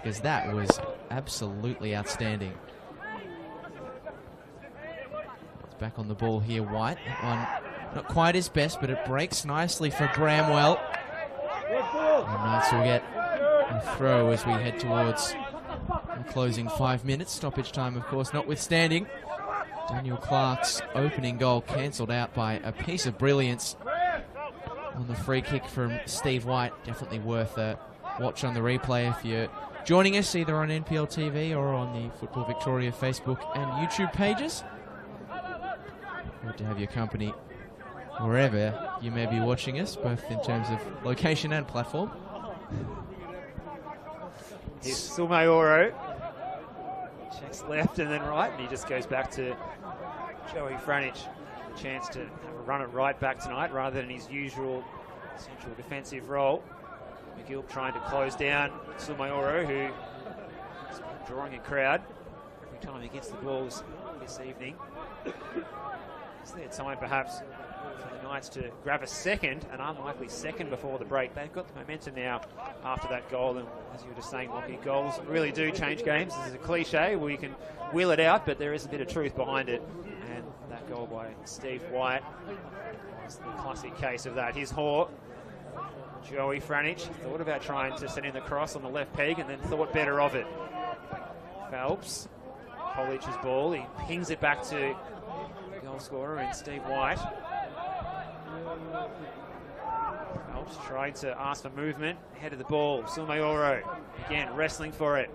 because that was absolutely outstanding. back on the ball here, White. That one not quite his best, but it breaks nicely for Bramwell. And Knights will get a throw as we head towards the closing 5 minutes. Stoppage time, of course, notwithstanding. Daniel Clark's opening goal cancelled out by a piece of brilliance on the free kick from Steve White. Definitely worth a watch on the replay if you're joining us either on NPL TV or on the Football Victoria Facebook and YouTube pages. Good to have your company wherever you may be watching us, both in terms of location and platform. Here's Sumayoro. Checks left and then right, and he just goes back to Joey Franich. A chance to have a run it right back tonight rather than his usual central defensive role. McGill trying to close down Sumayoro, who is drawing a crowd every time he gets the balls this evening. Is there time perhaps for the Knights to grab a second, an unlikely second before the break? They've got the momentum now after that goal, and as you were just saying, Lockie, goals really do change games. This is a cliche where you can wheel it out, but there is a bit of truth behind it, and that goal by Steve White was the classic case of that. Here's Hoare. Joey Franich thought about trying to send in the cross on the left peg and then thought better of it. Phelps, Polich's ball, he pings it back to goal scorer and Steve White. Phelps trying to ask for movement, head of the ball, Sumayoro, again wrestling for it.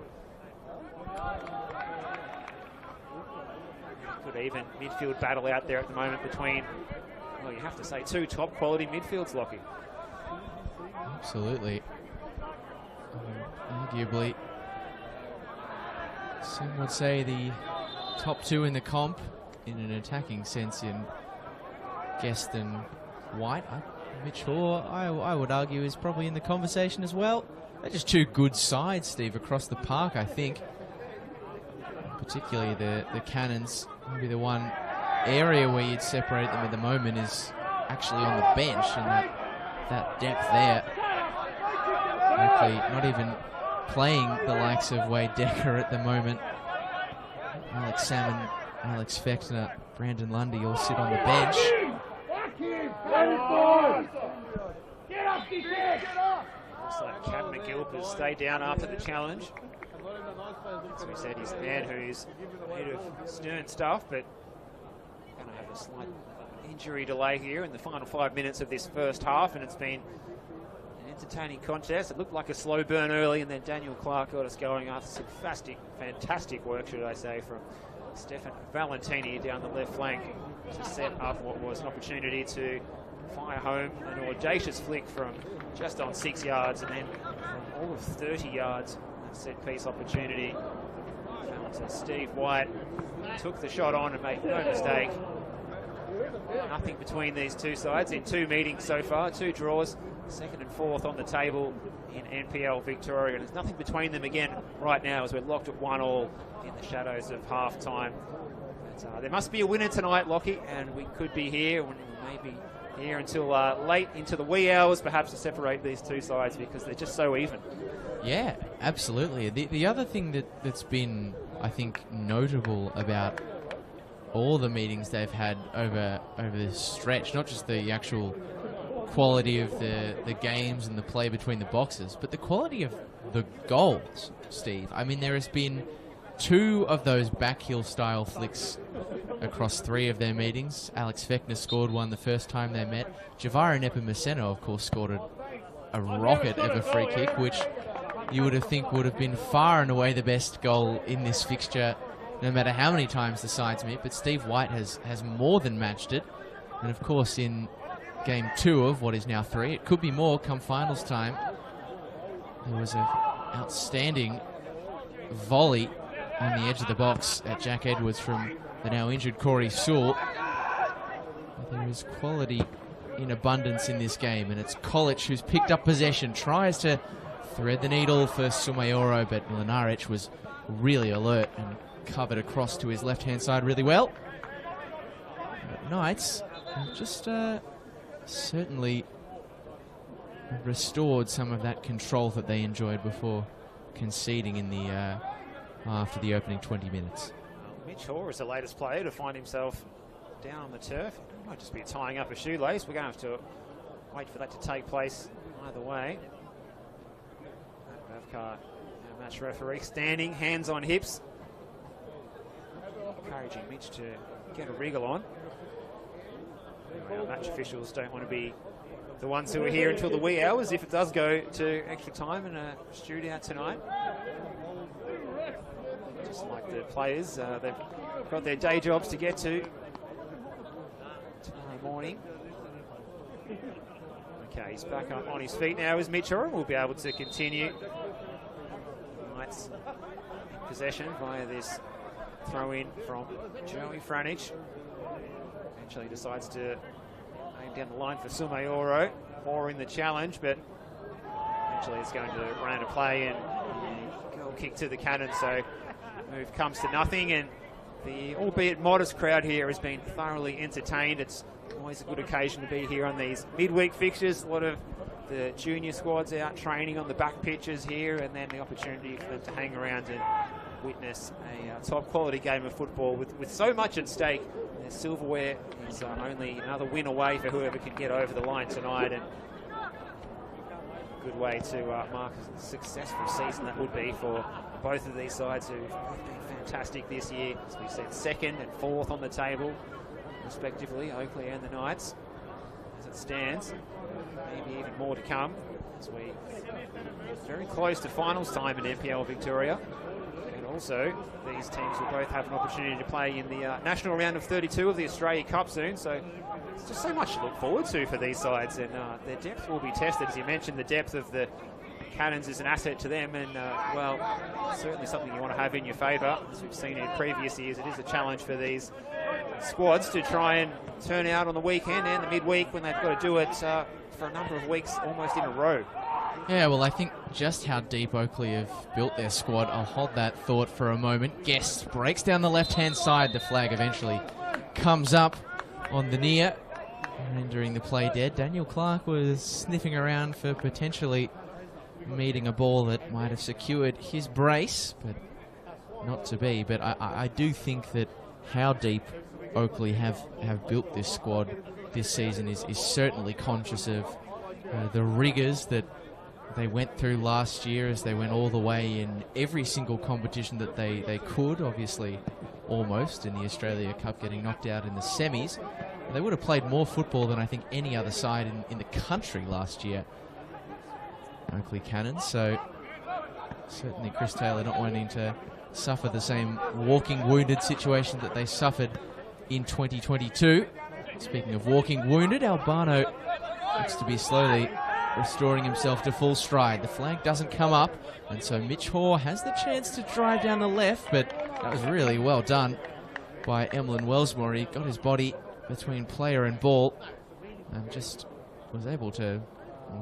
Good even midfield battle out there at the moment between, well, you have to say, two top quality midfields, Lockie. Absolutely. Arguably, some would say the top two in the comp in an attacking sense in Guest and White. Mitch Hoare, I would argue, is probably in the conversation as well. They're just two good sides, Steve, across the park, I think. Particularly the Cannons. Maybe the one area where you'd separate them at the moment is actually on the bench, and that depth there. Oakleigh not even playing the likes of Wade Decker at the moment. Alex Salmon, Alex Fechner, Brandon Lundy all sit on the bench. Looks like Cam McGill has stayed down after the challenge. As we said, he's a man who's made of stern stuff, but going to have a slight injury delay here in the final 5 minutes of this first half, and it's been an entertaining contest. It looked like a slow burn early, and then Daniel Clark got us going after some fantastic work, should I say, from Stefan Valentini down the left flank to set up what was an opportunity to fire home an audacious flick from just on 6 yards, and then from all of 30 yards, a set-piece opportunity. Found to Steve White, took the shot on and made no mistake. Nothing between these two sides in 2 meetings so far, 2 draws, 2nd and 4th on the table in NPL Victoria, and there's nothing between them again right now as we're locked at 1-1 in the shadows of half-time. But there must be a winner tonight, Lockie, and we could be here, and maybe here until late into the wee hours, perhaps, to separate these two sides because they're just so even. Yeah, absolutely. The other thing that's been, I think, notable about all the meetings they've had over this stretch, not just the actual quality of the games and the play between the boxes, but the quality of the goals, Steve. I mean, there has been 2 of those backheel style flicks across 3 of their meetings. Alex Fechner scored one the first time they met. Javara Nepomuceno, of course, scored a rocket of a free kick, which you would have been far and away the best goal in this fixture, no matter how many times the sides meet. But Steve White has more than matched it. And of course, in game 2 of what is now 3, it could be more come finals time. There was an outstanding volley on the edge of the box at Jack Edwards from the now injured Corey Sewell. There is quality in abundance in this game, and it's Kolic who's picked up possession, tries to thread the needle for Sumayoro, but Mlinaric was really alert and covered across to his left-hand side really well. But Knights have just certainly restored some of that control that they enjoyed before conceding in the after the opening 20 minutes. Mitch Hoare is the latest player to find himself down on the turf. It might just be tying up a shoelace. We're going to have to wait for that to take place either way. Bavkar, match referee, standing, hands on hips, encouraging Mitch to get a wriggle on. Our match officials don't want to be the ones who are here until the wee hours if it does go to extra time and a shootout tonight. Just like the players, they've got their day jobs to get to tomorrow morning. Okay, he's back up on his feet now as Mitch Oram will be able to continue. Knights in possession via this throw in from Joey Franich. Eventually decides to aim down the line for Sumayoro, or in the challenge, but eventually it's going to run into play and goal kick to the Cannon, so move comes to nothing, and the albeit modest crowd here has been thoroughly entertained. It's always a good occasion to be here on these midweek fixtures. A lot of the junior squads out training on the back pitches here, and then the opportunity for them to hang around and witness a top quality game of football with so much at stake. The silverware is only another win away for whoever can get over the line tonight, and a good way to mark a successful season that would be for both of these sides who've both been fantastic this year. As we said, 2nd and 4th on the table respectively, Oakleigh and the Knights. As it stands, maybe even more to come as we get very close to finals time in NPL Victoria. And also, these teams will both have an opportunity to play in the national round of 32 of the Australia Cup soon. So it's just so much to look forward to for these sides, and their depth will be tested. As you mentioned, the depth of the Cannons is an asset to them, and well, certainly something you want to have in your favour. As we've seen in previous years, it is a challenge for these squads to try and turn out on the weekend and the midweek when they've got to do it for a number of weeks almost in a row. Yeah, well, I think just how deep Oakleigh have built their squad, I'll hold that thought for a moment. Guest breaks down the left-hand side. The flag eventually comes up on the near, rendering the play dead. Daniel Clark was sniffing around for potentially meeting a ball that might have secured his brace, but not to be. But I do think that how deep Oakleigh have built this squad this season is certainly conscious of the rigours that they went through last year, as they went all the way in every single competition that they could, obviously almost in the Australia Cup, getting knocked out in the semis. They would have played more football than I think any other side in the country last year, Oakleigh Cannons. So certainly Chris Taylor not wanting to suffer the same walking wounded situation that they suffered in 2022. Speaking of walking wounded, Albano looks to be slowly restoring himself to full stride. The flag doesn't come up, and so Mitch Hoare has the chance to drive down the left, but that was really well done by Emlyn Wellsmore. He got his body between player and ball and just was able to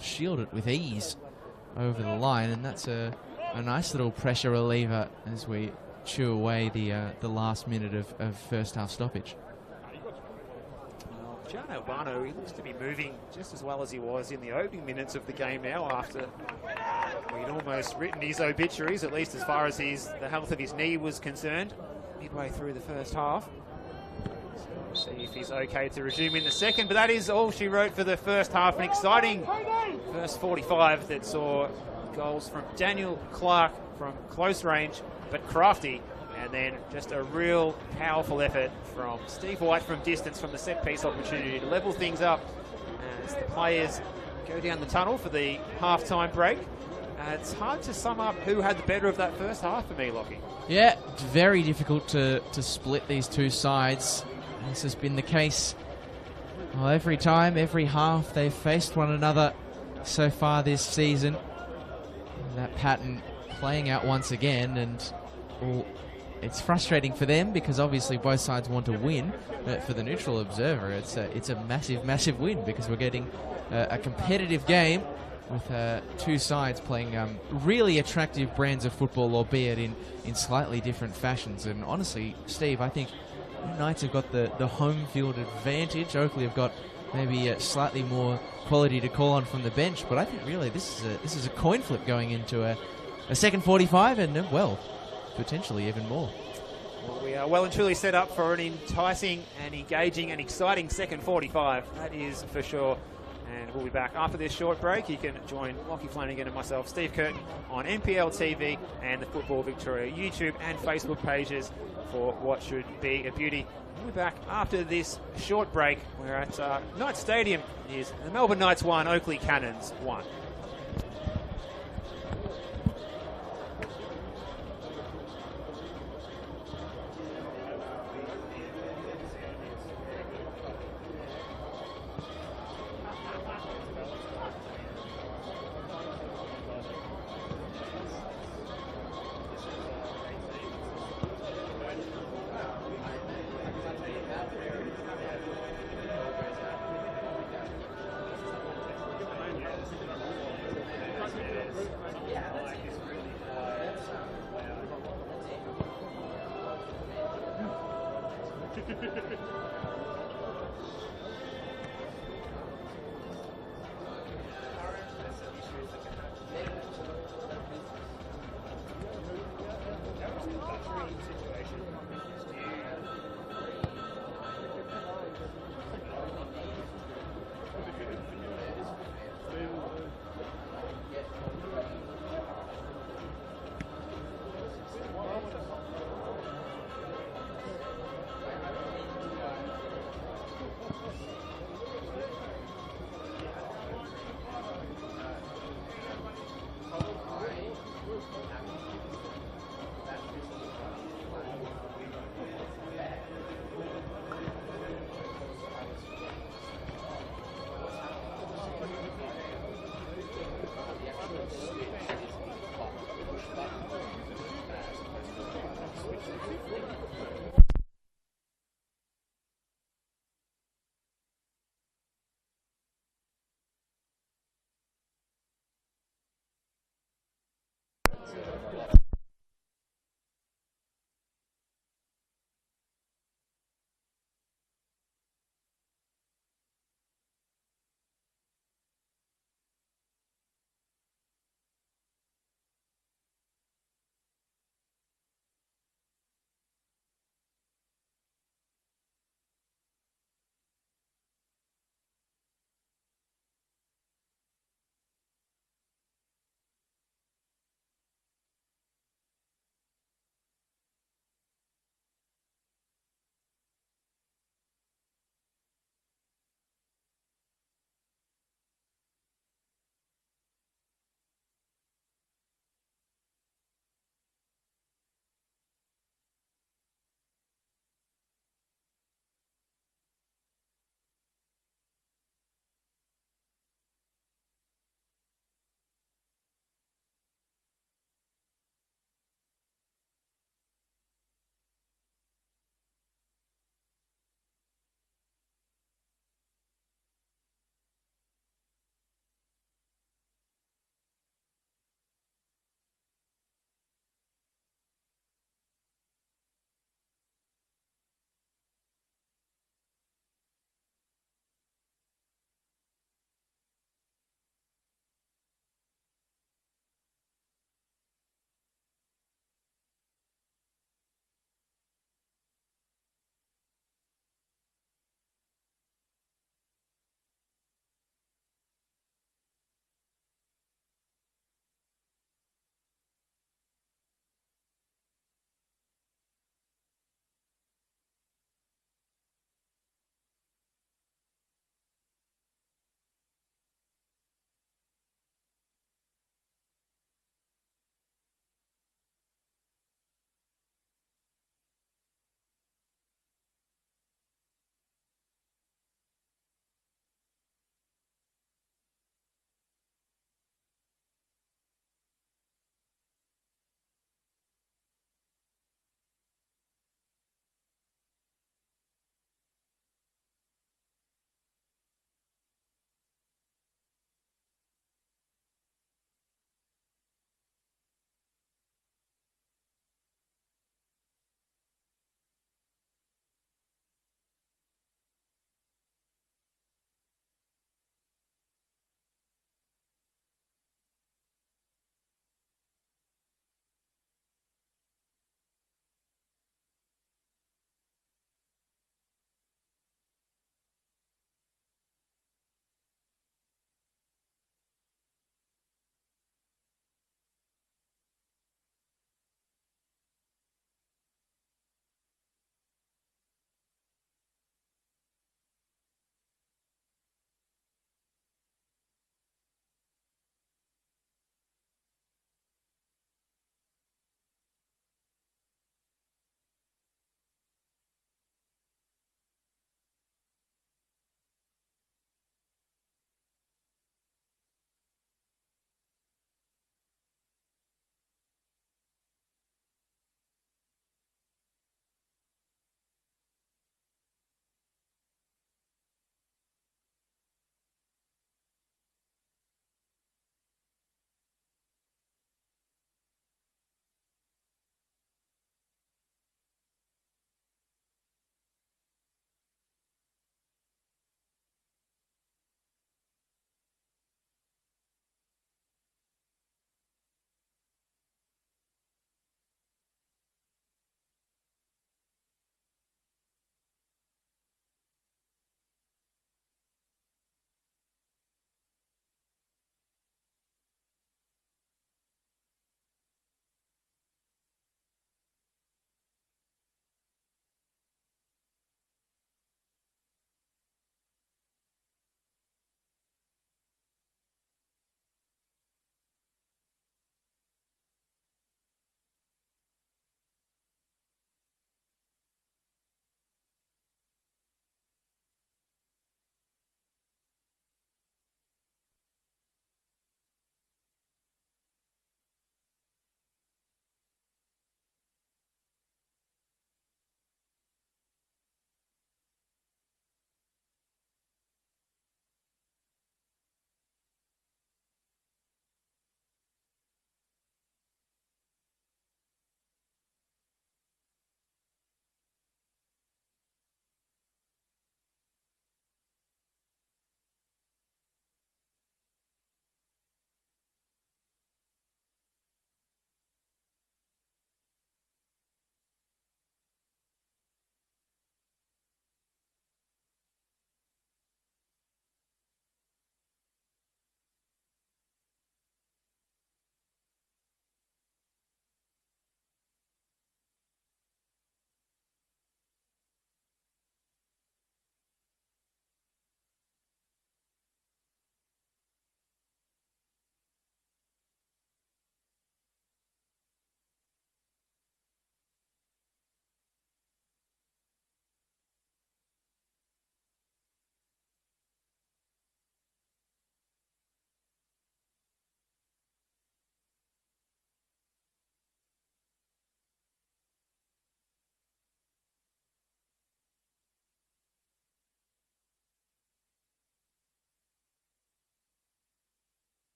shield it with ease over the line, and that's a nice little pressure reliever as we chew away the last minute of first half stoppage. John Albano, he looks to be moving just as well as he was in the opening minutes of the game now, after we'd almost written his obituaries, at least as far as the health of his knee was concerned, midway through the first half. So we'll see if he's okay to resume in the second, but that is all she wrote for the first half. An exciting first 45 that saw goals from Daniel Clark from close range, but crafty, and then just a real powerful effort from Steve White from distance from the set-piece opportunity to level things up as the players go down the tunnel for the half-time break. It's hard to sum up who had the better of that first half for me, Lockie. Yeah, it's very difficult to split these two sides. This has been the case every time, every half they've faced one another so far this season. And that pattern playing out once again, and it's frustrating for them because obviously both sides want to win. But for the neutral observer, it's a massive, massive win because we're getting a competitive game with two sides playing really attractive brands of football, albeit in slightly different fashions. And honestly, Steve, I think the Knights have got the home field advantage. Oakleigh have got maybe slightly more quality to call on from the bench, but I think really this is a coin flip going into a second 45, and well, potentially even more. Well, we are well and truly set up for an enticing and engaging and exciting second 45. That is for sure. And we'll be back after this short break. You can join Lockie Flanagan and myself, Steve Curtin, on NPL TV and the Football Victoria YouTube and Facebook pages for what should be a beauty. We'll be back after this short break. We're at Knights Stadium. It is the Melbourne Knights 1, Oakleigh Cannons 1.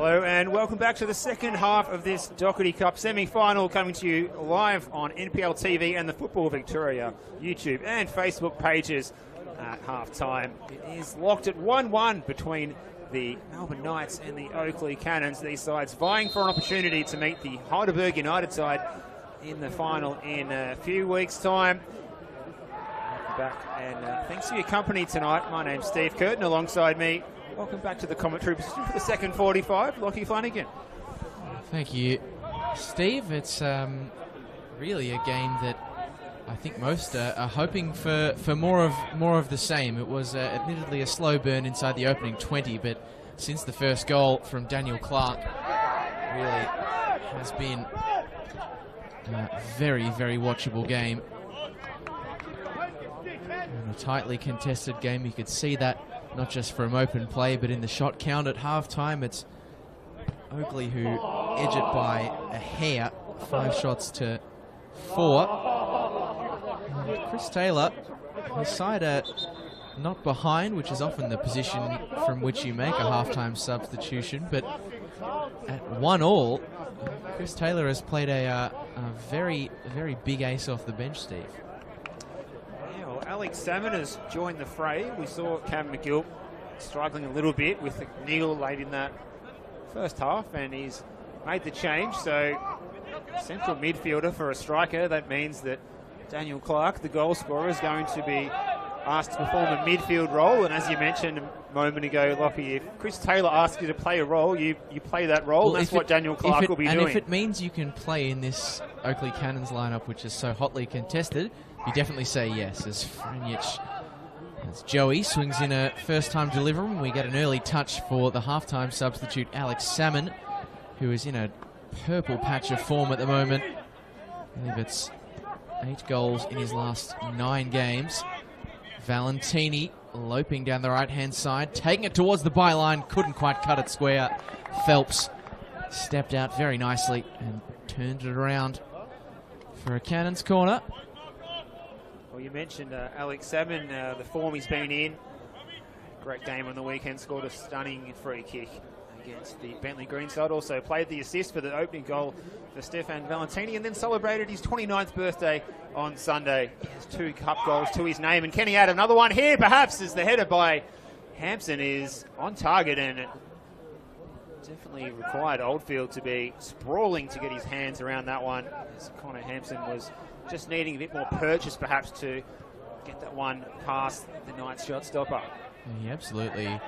Hello and welcome back to the second half of this Dockerty Cup semi-final, coming to you live on NPL TV and the Football Victoria YouTube and Facebook pages at half-time. It is locked at 1-1 between the Melbourne Knights and the Oakleigh Cannons. These sides vying for an opportunity to meet the Heidelberg United side in the final in a few weeks' time. Welcome back, and thanks for your company tonight. My name's Steve Curtin. Alongside me, welcome back to the commentary position for the second 45, Lockie Flanagan. Thank you, Steve. It's really a game that I think most are hoping for more of the same. It was admittedly a slow burn inside the opening 20, but since the first goal from Daniel Clark, really has been a very, very watchable game. And a tightly contested game. You could see that not just from open play, but in the shot count at half-time. It's Oakleigh who edge it by a hair, 5 shots to 4. And Chris Taylor, his side are not behind, which is often the position from which you make a half-time substitution, but at 1-1, Chris Taylor has played a very, very big ace off the bench, Steve. Alex Salmon has joined the fray. We saw Cam McGill struggling a little bit with the kneel late in that first half, and he's made the change. So central midfielder for a striker, that means that Daniel Clark, the goal scorer, is going to be asked to perform a midfield role. And as you mentioned a moment ago, Lockie, if Chris Taylor asks you to play a role, you play that role. Well, that's what Daniel Clark will be doing. And if it means you can play in this Oakleigh Cannons lineup, which is so hotly contested, you definitely say yes. As Joey swings in a first-time delivery, and we get an early touch for the half-time substitute, Alex Salmon, who is in a purple patch of form at the moment. I believe it's 8 goals in his last 9 games. Valentini loping down the right-hand side, taking it towards the byline, couldn't quite cut it square. Phelps stepped out very nicely and turned it around for a Cannons corner. Well, you mentioned Alex Salmon, the form he's been in. Great game on the weekend, scored a stunning free kick against the Bentley Green side. Also played the assist for the opening goal for Stefan Valentini, and then celebrated his 29th birthday on Sunday. He has 2 cup goals to his name, and can he add another one here perhaps, as the header by Hampson is on target, and it definitely required Oldfield to be sprawling to get his hands around that one, as Connor Hampson was just needing a bit more purchase perhaps to get that one past the Knights shot stopper. Yeah, absolutely.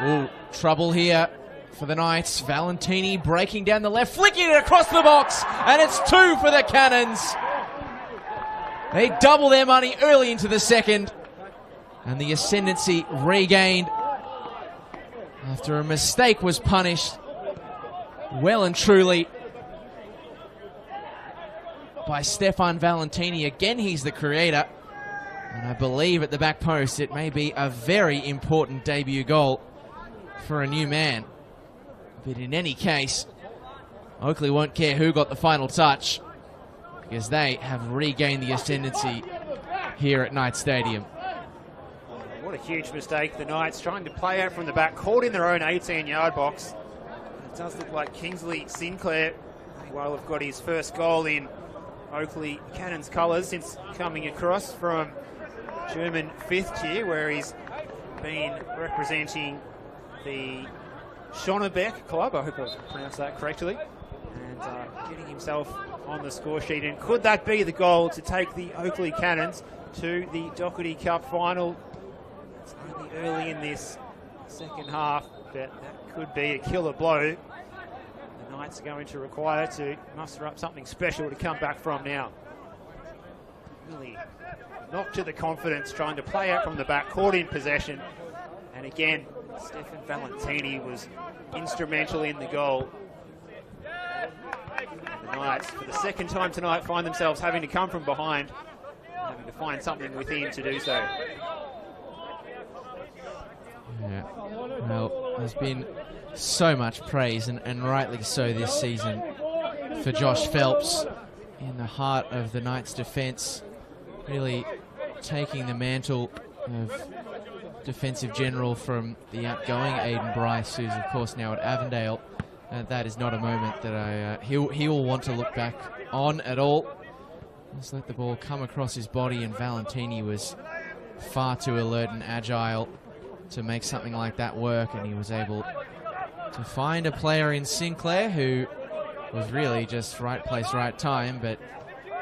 Ooh, trouble here for the Knights. Valentini breaking down the left, flicking it across the box, and it's 2 for the Cannons. They double their money early into the second, and the ascendancy regained after a mistake was punished well and truly by Stefan Valentini. Again, he's the creator, and I believe at the back post it may be a very important debut goal for a new man. But in any case, Oakleigh won't care who got the final touch, because they have regained the ascendancy here at Knight Stadium. What a huge mistake. The Knights trying to play out from the back, caught in their own 18-yard box. It does look like Kingsley Sinclair may well have got his first goal in Oakleigh Cannons colours since coming across from German 5th tier, where he's been representing the Schonnebeck club. I hope I've pronounced that correctly. And getting himself on the score sheet. And could that be the goal to take the Oakleigh Cannons to the Dockerty Cup final? It's only early in this second half, but that could be a killer blow. The Knights are going to require to muster up something special to come back from now. Really knocked to the confidence, trying to play out from the back, caught in possession. And again, Stefan Valentini was instrumental in the goal. The Knights, for the second time tonight, find themselves having to come from behind, having to find something within to do so. Yeah. Well, there's been so much praise, and rightly so this season, for Josh Phelps in the heart of the Knights' defence, really taking the mantle of defensive general from the outgoing Aidan Bryce, who's of course now at Avondale. That is not a moment that he will want to look back on at all. Just let the ball come across his body, and Valentini was far too alert and agile to make something like that work, and he was able to find a player in Sinclair who was really just right place, right time, but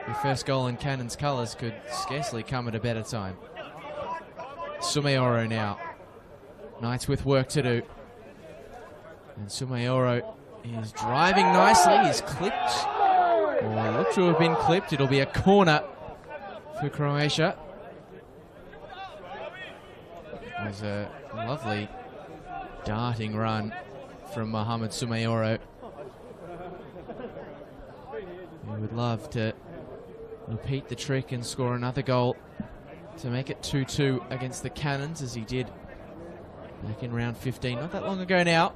the first goal in Cannon's colours could scarcely come at a better time. Sumayoro now. Knights with work to do. And Sumayoro is driving nicely. He's clipped, or looked to have been clipped. It'll be a corner for Croatia. It was a lovely darting run from Mohamed Sumayoro. He would love to repeat the trick and score another goal to make it 2-2 against the Cannons, as he did back in round 15, not that long ago now.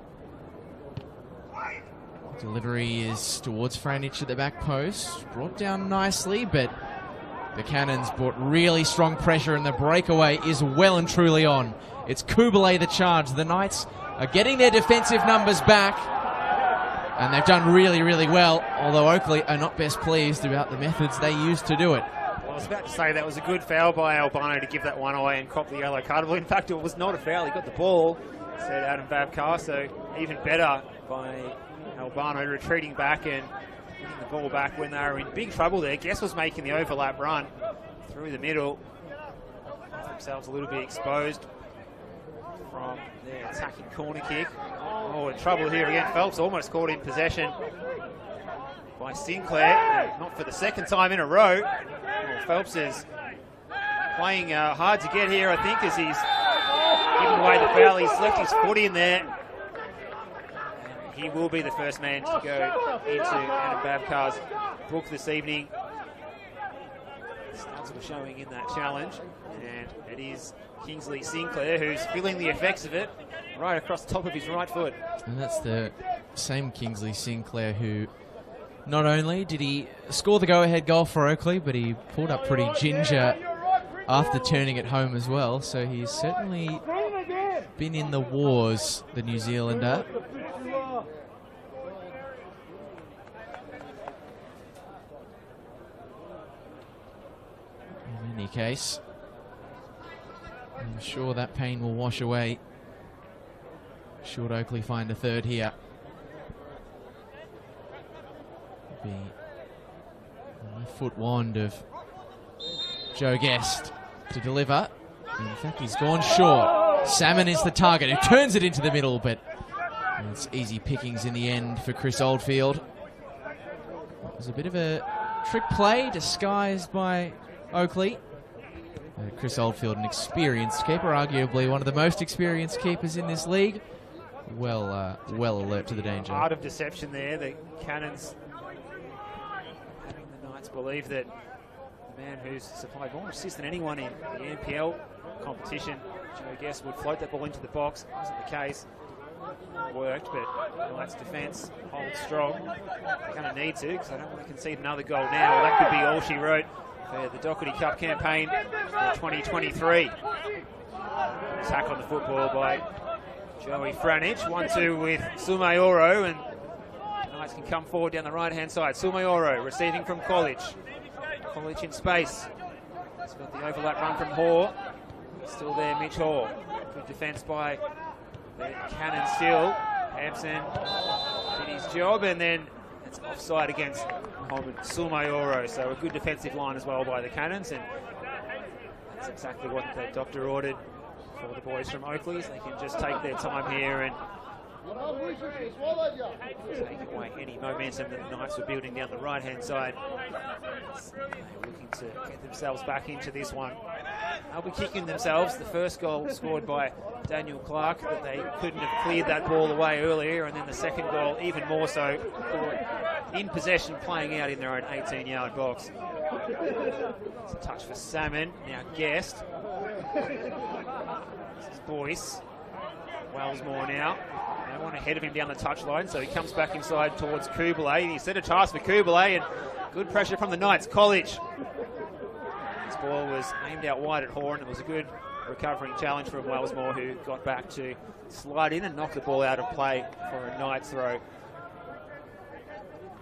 Delivery is towards Franich at the back post, brought down nicely, but the Cannons brought really strong pressure, and the breakaway is well and truly on. It's Kubalay the charge. The Knights are getting their defensive numbers back, and they've done really, really well, although Oakleigh are not best pleased about the methods they used to do it. Well, I was about to say that was a good foul by Albano to give that one away and cop the yellow card. Well, in fact, it was not a foul. He got the ball, said Adam Babkar, so even better by Albano retreating back and getting the ball back when they were in big trouble there. Guess was making the overlap run through the middle. Themselves a little bit exposed from their attacking corner kick. Oh, in trouble here again. Phelps almost caught in possession by Sinclair, not for the second time in a row. Well, Phelps is playing hard to get here, I think, as he's given away the foul. He's left his foot in there. He will be the first man to go into Adam Babkar's book this evening. Stats were showing in that challenge, and it is Kingsley Sinclair who's feeling the effects of it right across the top of his right foot. And that's the same Kingsley Sinclair who not only did he score the go-ahead goal for Oakleigh, but he pulled up pretty ginger after turning it home as well. So he's certainly been in the wars, the New Zealander. In any case, I'm sure that pain will wash away should Oakleigh find a third here. Be a foot wand of Joe Guest to deliver. In fact, he's gone short. Salmon is the target, who turns it into the middle, but it's easy pickings in the end for Chris Oldfield. It was a bit of a trick play disguised by Oakleigh. Chris Oldfield, an experienced keeper, arguably one of the most experienced keepers in this league. Well alert to the danger. Art of deception there. The Cannons having the Knights believe that the man who's supplied more assists than anyone in the NPL competition, Joe Guest, would float that ball into the box. Wasn't the case. It worked, but the Knights' defence holds strong. They're going to need to, because they don't want to concede another goal now. Well, that could be all she wrote for the Dockerty Cup campaign for 2023. Attack on the football by Joey Franich. 1-2 with Sumayoro, and the Knights can come forward down the right-hand side. Sumayoro receiving from College. College in space. He's got the overlap run from Hoare. Still there, Mitch Hoare. Good defence by the Cannon still. Hampson did his job, and then it's offside against Mohamed Sumayoro. So a good defensive line as well by the Cannons, and that's exactly what the doctor ordered for the boys from Oakleigh. They can just take their time here and take away any momentum that the Knights were building down the right-hand side. They're looking to get themselves back into this one. They'll be kicking themselves. The first goal scored by Daniel Clark, that they couldn't have cleared that ball away earlier, and then the second goal even more so, in possession, playing out in their own 18-yard box. It's a touch for Salmon. Now Guest. This is Boyce. Wellsmore now. They want ahead of him down the touchline, so he comes back inside towards Kubalay. He set a task for Kubalay, and good pressure from the Knights. College. This ball was aimed out wide at Hoare, and it was a good recovering challenge from Wellsmore, who got back to slide in and knock the ball out of play for a Knights throw.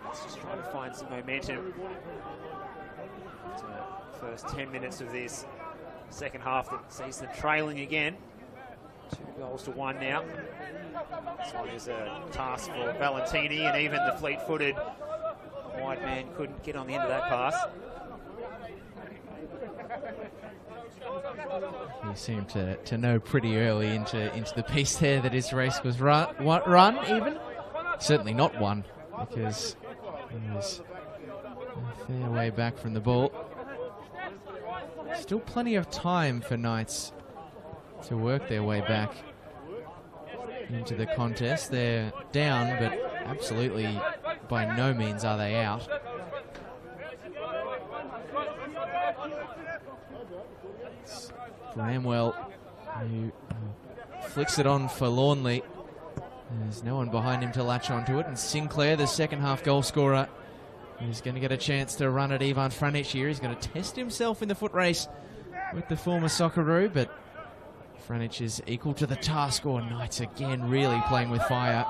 Let's just try to find some momentum. First 10 minutes of this second half that sees them trailing again. 2-1 now. This one is a task for Valentini, and even the fleet-footed wide man couldn't get on the end of that pass. He seemed to know pretty early into the piece there that his race was run even. Certainly not won, because he was a fair way back from the ball. Still plenty of time for Knights to work their way back into the contest. They're down, but absolutely by no means are they out. It's Bramwell who flicks it on forlornly. There's no one behind him to latch onto it, and Sinclair, the second half goal scorer, is going to get a chance to run at Ivan Franic here. He's going to test himself in the foot race with the former Socceroo, but Franic is equal to the task. Or Knights again really playing with fire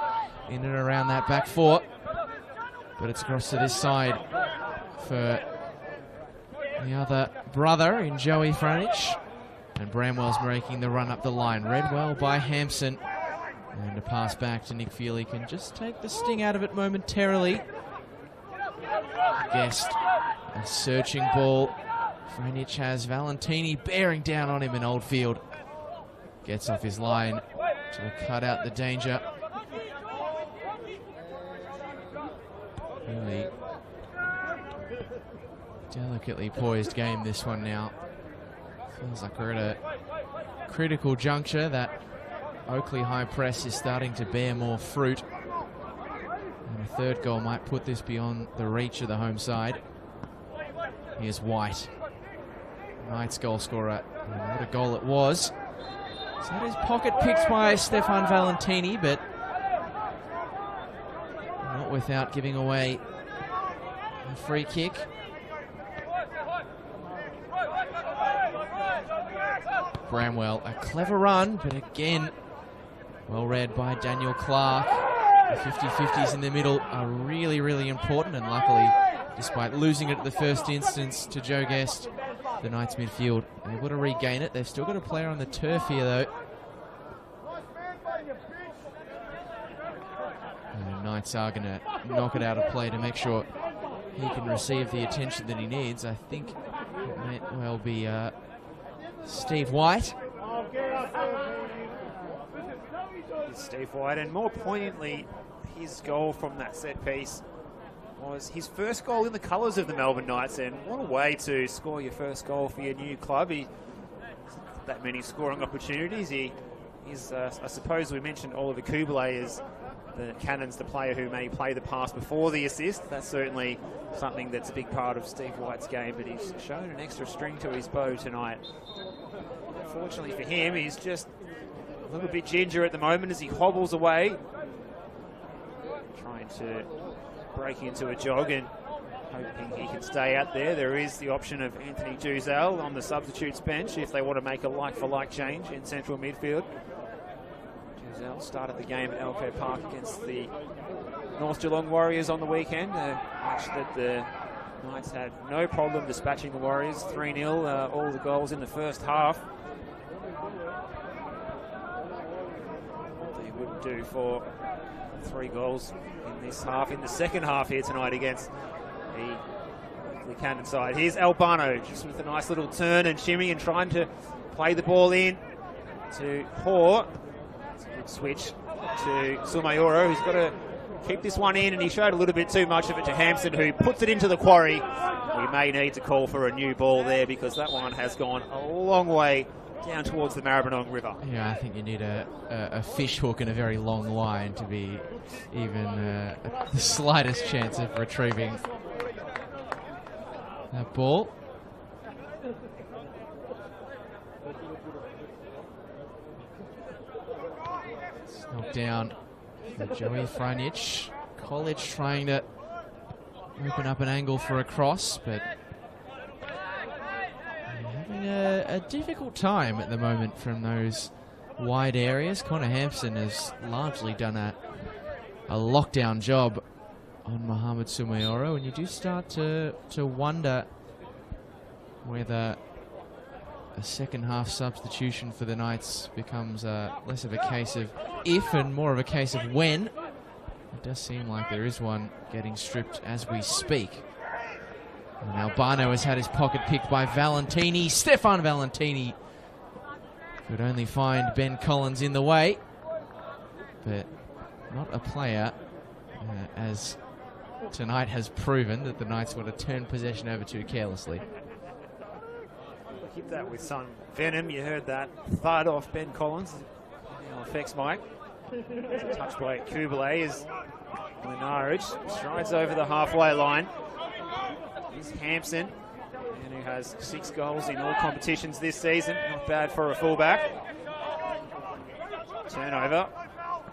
in and around that back four. But it's across to this side for the other brother in Joey Franic. And Bramwell's making the run up the line. Read well by Hampson. And a pass back to Nick Feely can just take the sting out of it momentarily. Guest, a searching ball. Franic has Valentini bearing down on him in Oldfield. Gets off his line to cut out the danger. Really delicately poised game, this one now. Feels like we're at a critical juncture. That Oakleigh high press is starting to bear more fruit. And a third goal might put this beyond the reach of the home side. Here's White. Knights goal scorer. And what a goal it was. So that is pocket picked by Stefan Valentini, but not without giving away a free kick. Bramwell, a clever run, but again, well read by Daniel Clark. The 50-50s in the middle are really, really important, and luckily, despite losing it at the first instance to Joe Guest, the Knights midfield able to regain it. They've still got a player on the turf here, though. And the Knights are going to knock it out of play to make sure he can receive the attention that he needs. I think it may well be Steve White. It's Steve White, and more poignantly, his goal from that set piece was his first goal in the colours of the Melbourne Knights, and what a way to score your first goal for your new club. He that many scoring opportunities. He's I suppose we mentioned Oliver Kublai is the Cannons, the player who may play the pass before the assist. That's certainly something that's a big part of Steve White's game, but he's shown an extra string to his bow tonight. Fortunately for him, he's just a little bit ginger at the moment as he hobbles away, trying to break into a jog and hoping he can stay out there. There is the option of Anthony Duzel on the substitutes bench if they want to make a like-for-like change in central midfield. Duzel started the game at Alco Park against the North Geelong Warriors on the weekend, a match that the Knights had no problem dispatching the Warriors 3-0, all the goals in the first half. They wouldn't do for 3 goals in this half, in the second half here tonight against the Cannon side. Here's Albano just with a nice little turn and shimmy and trying to play the ball in to Hoare. It's a good switch to Sumayoro, who's got to keep this one in, and he showed a little bit too much of it to Hampson, who puts it into the quarry. We may need to call for a new ball there because that one has gone a long way down towards the Maribyrnong River. Yeah, I think you need a fish hook and a very long line to be even the slightest chance of retrieving that ball. It's knocked down for Joey Franic. College trying to open up an angle for a cross, but having a difficult time at the moment from those wide areas. Connor Hampson has largely done a lockdown job on Mohamed Sumayoro, and you do start to wonder whether a second half substitution for the Knights becomes less of a case of if and more of a case of when. It does seem like there is one getting stripped as we speak. And Albano has had his pocket picked by Valentini. Stefan Valentini could only find Ben Collins in the way, but not a player, as tonight has proven that the Knights want to turn possession over too carelessly. Hit that with some venom. You heard that thud off Ben Collins. Now affects Mike. Touched by Kublai as Lenarich strides over the halfway line. Here's Hampson, and who has 6 goals in all competitions this season. Not bad for a fullback. Turnover.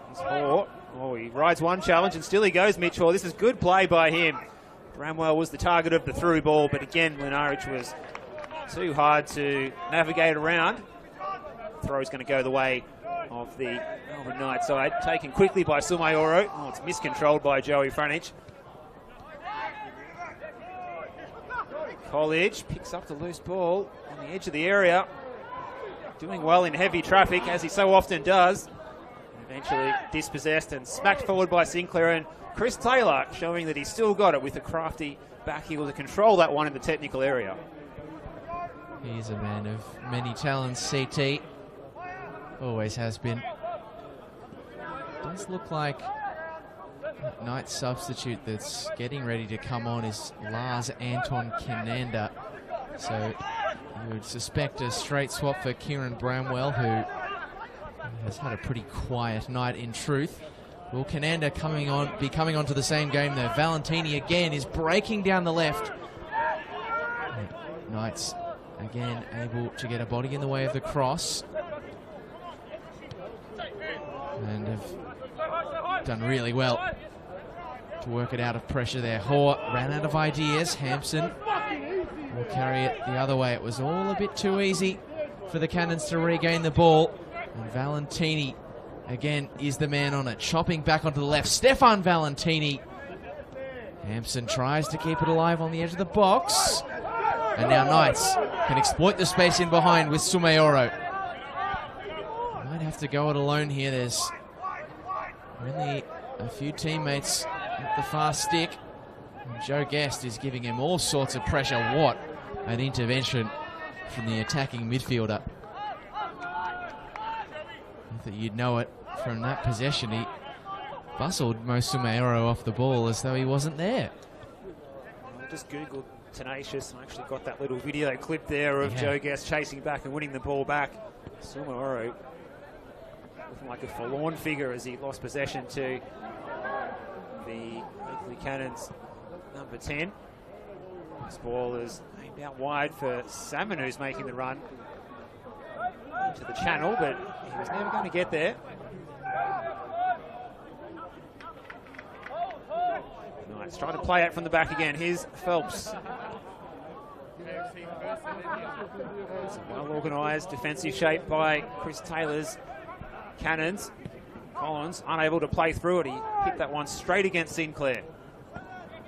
Here's Hoare. Oh, he rides one challenge and still he goes, Mitch Hoare. This is good play by him. Bramwell was the target of the through ball, but again, Lenarich was too hard to navigate around. Throw's going to go the way of the Melbourne Knights side. Taken quickly by Sumayoro. Oh, it's miscontrolled by Joey Franich. College picks up the loose ball on the edge of the area. Doing well in heavy traffic, as he so often does. Eventually dispossessed and smacked forward by Sinclair, and Chris Taylor showing that he's still got it with a crafty back heel to control that one in the technical area. He's a man of many talents, CT. Always has been. Does look like that Knights substitute that's getting ready to come on is Lars Anton Cananda. So you would suspect a straight swap for Kieran Bramwell, who has had a pretty quiet night in truth. Will Cananda be coming on to the same game though? Valentini again is breaking down the left. Knights again able to get a body in the way of the cross. And have done really well to work it out of pressure there. Hoare ran out of ideas. Hampson will carry it the other way. It was all a bit too easy for the Cannons to regain the ball. And Valentini again is the man on it. Chopping back onto the left. Stefan Valentini. Hampson tries to keep it alive on the edge of the box. And now Knights can exploit the space in behind with Sumayoro. Might have to go it alone here. There's only a few teammates at the far stick. And Joe Guest is giving him all sorts of pressure. What an intervention from the attacking midfielder. Not that you'd know it from that possession. He bustled Mo Sumayoro off the ball as though he wasn't there. I just googled Tenacious and actually got that little video clip there of Joe Guest chasing back and winning the ball back. Sumayoro looking like a forlorn figure as he lost possession to the Oakleigh Cannons number 10. This ball is aimed out wide for Salmon, who's making the run into the channel, but he was never going to get there. Nice, trying to play out from the back again. Here's Phelps. It's a well-organised defensive shape by Chris Taylor's Cannons. Collins unable to play through it. He hit that one straight against Sinclair.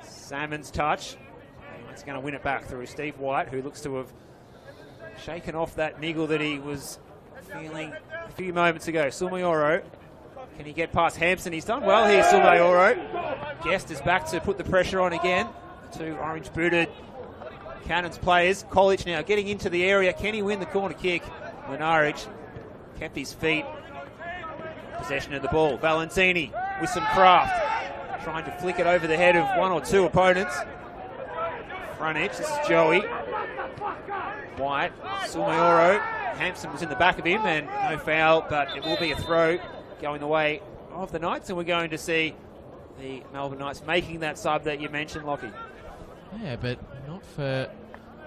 Salmon's touch. He's going to win it back through Steve White, who looks to have shaken off that niggle that he was feeling a few moments ago. Sumayoro. Can he get past Hampson? He's done well here, Sumayoro. Guest is back to put the pressure on again. The two orange-booted Cannons players. College now getting into the area. Can he win the corner kick? Lenarich kept his feet. Possession of the ball. Valentini with some craft. Trying to flick it over the head of one or two opponents. Front edge. This is Joey. White. Sumayoro. Hampson was in the back of him and no foul, but it will be a throw going the way of the Knights, and we're going to see the Melbourne Knights making that sub that you mentioned, Lockie. Yeah, but not for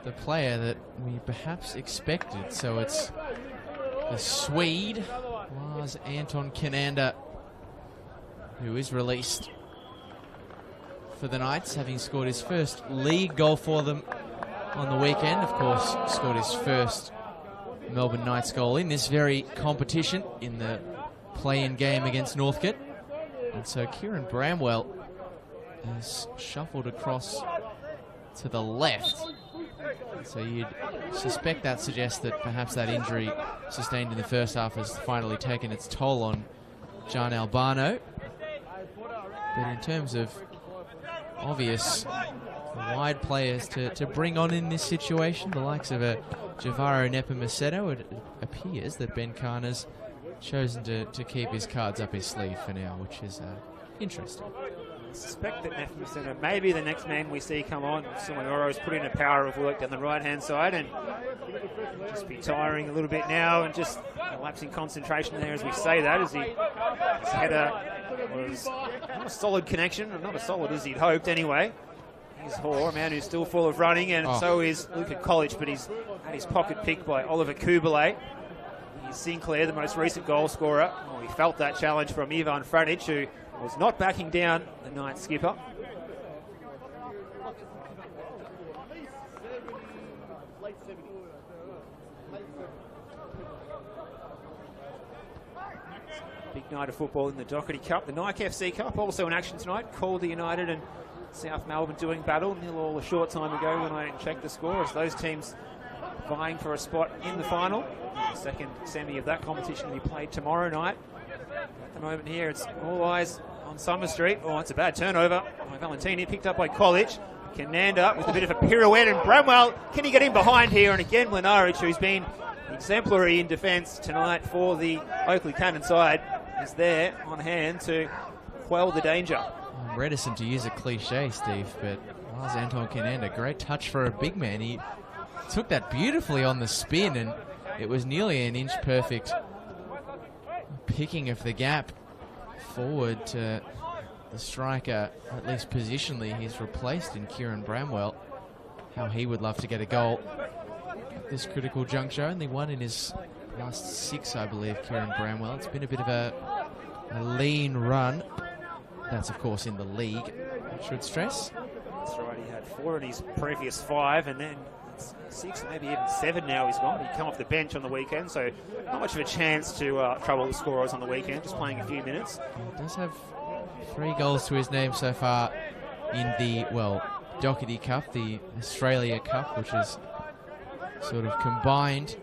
the player that we perhaps expected. So it's the Swede, Lars Anton Cananda, who is released for the Knights, having scored his first league goal for them on the weekend. Of course, scored his first Melbourne Knights goal in this very competition in the play-in game against Northcote. And so Kieran Bramwell is shuffled across to the left. So you'd suspect that suggests that perhaps that injury sustained in the first half has finally taken its toll on John Albano. But in terms of obvious wide players to bring on in this situation, the likes of a Javaro Nepomuceno, it appears that Ben Cain has chosen to keep his cards up his sleeve for now, which is interesting. I suspect that Nepomuceno may be the next man we see come on. Sumayoro's put in a power of work down the right-hand side and just be tiring a little bit now and just lapsing concentration there as we say that, as his header was not a solid connection, or not as solid as he'd hoped anyway. Here's Hoare, a man who's still full of running, and so is Luca College, but he's had his pocket picked by Oliver Kubelet. Here's Sinclair, the most recent goal scorer. Well, he felt that challenge from Ivan Franic, who was not backing down the Knights skipper. Big night of football in the Dockerty Cup. The Nike FC Cup also in action tonight. Calder United and South Melbourne doing battle. 0-0 a short time ago when I checked the score, as those teams vying for a spot in the final. The second semi of that competition to be played tomorrow night. At the moment here, it's all eyes on Summer Street. Oh, it's a bad turnover by Valentini, picked up by College. Cananda with a bit of a pirouette, and Bramwell, can he get in behind here? And again, Lenarich, who's been exemplary in defence tonight for the Oakleigh Cannon side, is there on hand to quell the danger. I'm reticent to use a cliche, Steve, but Lars Anton Cananda, great touch for a big man. He took that beautifully on the spin, and it was nearly an inch perfect picking of the gap forward to the striker, at least positionally. He's replaced in Kieran Bramwell. How he would love to get a goal at this critical juncture. Only one in his last 6, I believe, Kieran Bramwell. It's been a bit of a lean run. That's, of course, in the league, I should stress. That's right, he had 4 in his previous 5, and then 6, maybe even 7 now he's gone. He come off the bench on the weekend, so not much of a chance to trouble the scorers on the weekend, just playing a few minutes. He does have 3 goals to his name so far in the, well, Dockerty Cup, the Australia Cup, which is sort of combined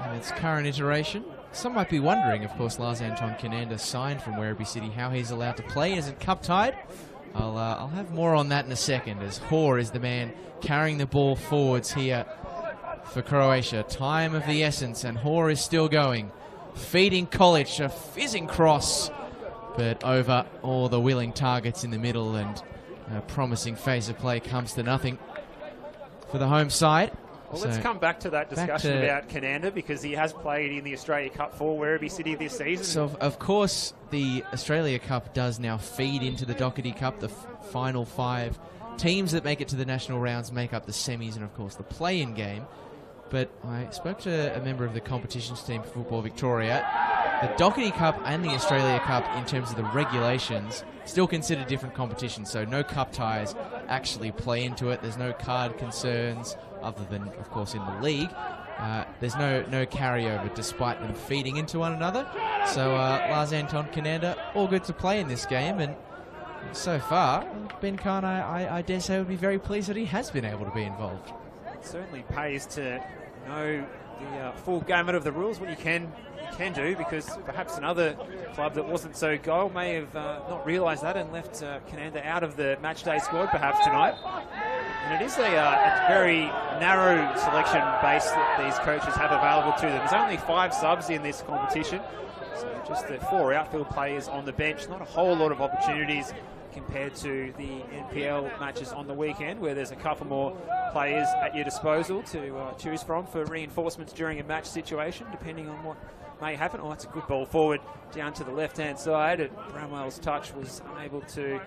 in its current iteration. Some might be wondering, of course, Lars Anton Cananda signed from Werribee City, how he's allowed to play. Is it cup tied? I'll have more on that in a second, as Hoare is the man carrying the ball forwards here for Croatia. Time of the essence, and Hoare is still going. Feeding College, a fizzing cross, but over all the willing targets in the middle, and a promising phase of play comes to nothing for the home side. Well, let's come back to that discussion about Cananda, because he has played in the Australia Cup for Werribee City this season. So, of course, the Australia Cup does now feed into the Dockerty Cup. The final 5 teams that make it to the national rounds make up the semis and, of course, the play-in game. But I spoke to a member of the competitions team for Football Victoria. The Dockerty Cup and the Australia Cup, in terms of the regulations, still consider different competitions. So no cup ties actually play into it. There's no card concerns, other than, of course, in the league. There's no carryover, despite them feeding into one another. So Lars Anton Cananda, all good to play in this game. And so far, Ben Cain, I dare say, would be very pleased that he has been able to be involved. It certainly pays to know the full gamut of the rules, what you can do, because perhaps another club that wasn't so goal may have not realised that and left Cananda out of the matchday squad perhaps tonight. And it is a very narrow selection base that these coaches have available to them. There's only 5 subs in this competition, so just the 4 outfield players on the bench. Not a whole lot of opportunities compared to the NPL matches on the weekend, where there's a couple more players at your disposal to choose from for reinforcements during a match situation, depending on what may happen. Oh, that's a good ball forward down to the left-hand side, and Bramwell's touch was unable to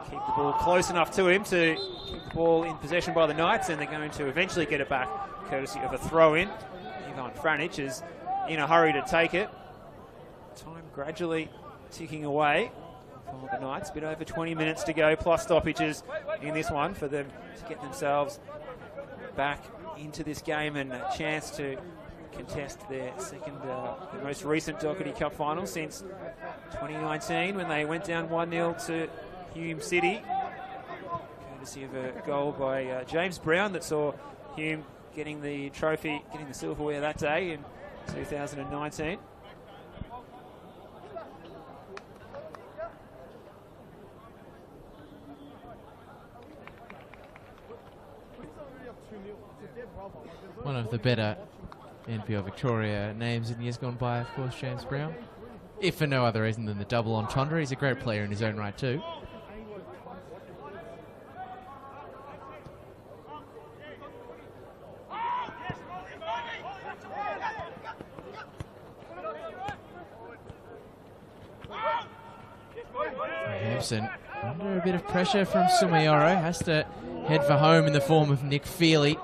keep the ball close enough to him to keep the ball in possession by the Knights, and they're going to eventually get it back courtesy of a throw-in. Ivan Franic is in a hurry to take it. Time gradually ticking away for the Knights. A bit over 20 minutes to go, plus stoppages in this one for them to get themselves back into this game and a chance to contest their their most recent Dockerty Cup final since 2019 when they went down 1-0 to Hume City, courtesy of a goal by James Brown that saw Hume getting the trophy, getting the silverware that day in 2019. One of the better NPL Victoria names in years gone by, of course, James Brown. If for no other reason than the double entendre, he's a great player in his own right too. Hampson under a bit of pressure from Sumayoro, has to head for home in the form of Nick Feely,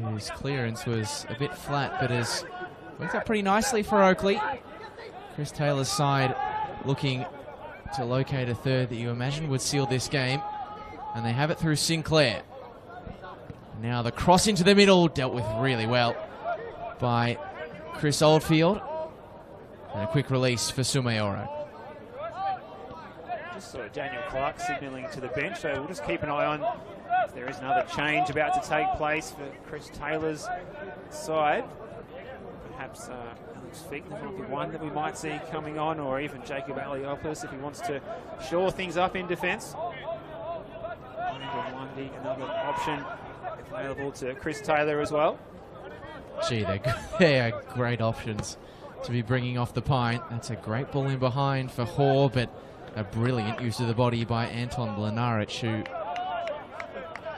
whose clearance was a bit flat but has worked out pretty nicely for Oakleigh. Chris Taylor's side looking to locate a third that you imagine would seal this game, and they have it through Sinclair. Now the cross into the middle, dealt with really well by Chris Oldfield, and a quick release for Sumayoro. Just saw Daniel Clark signalling to the bench, so we'll just keep an eye on if there is another change about to take place for Chris Taylor's side. Perhaps Alex Fickner will be one that we might see coming on, or even Jacob Aliopoulos if he wants to shore things up in defence. Another option available to Chris Taylor as well. Gee, they are great options to be bringing off the pint. That's a great ball in behind for Hoare, but a brilliant use of the body by Anton Blenaric, who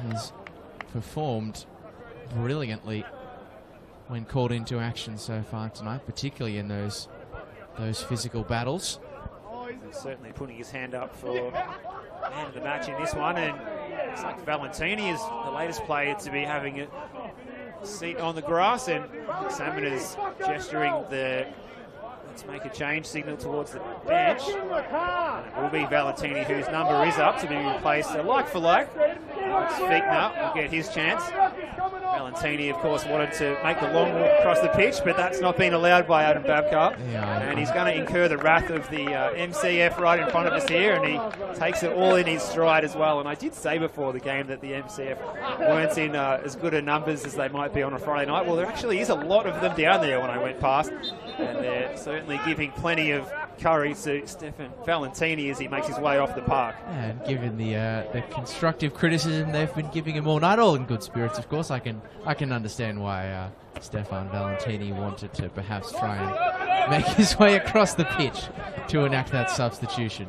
has performed brilliantly when called into action so far tonight, particularly in those physical battles. He's certainly putting his hand up for man of the match in this one, and it's like Valentini is the latest player to be having a seat on the grass, and examiners gesturing the let's make a change signal towards the bench. And it will be Valentini, whose number is up, to be replaced. So like for like, Alex Fickner will get his chance. Valentini, of course, wanted to make the long walk across the pitch, but that's not been allowed by Adam Babcock. And he's going to incur the wrath of the MCF right in front of us here, and he takes it all in his stride as well. And I did say before the game that the MCF weren't in as good a numbers as they might be on a Friday night. Well, there actually is a lot of them down there when I went past, and they're certainly giving plenty of curry to Stefan Valentini as he makes his way off the park. And given the constructive criticism they've been giving him all night, all in good spirits, of course, I can understand why Stefan Valentini wanted to perhaps try and make his way across the pitch to enact that substitution.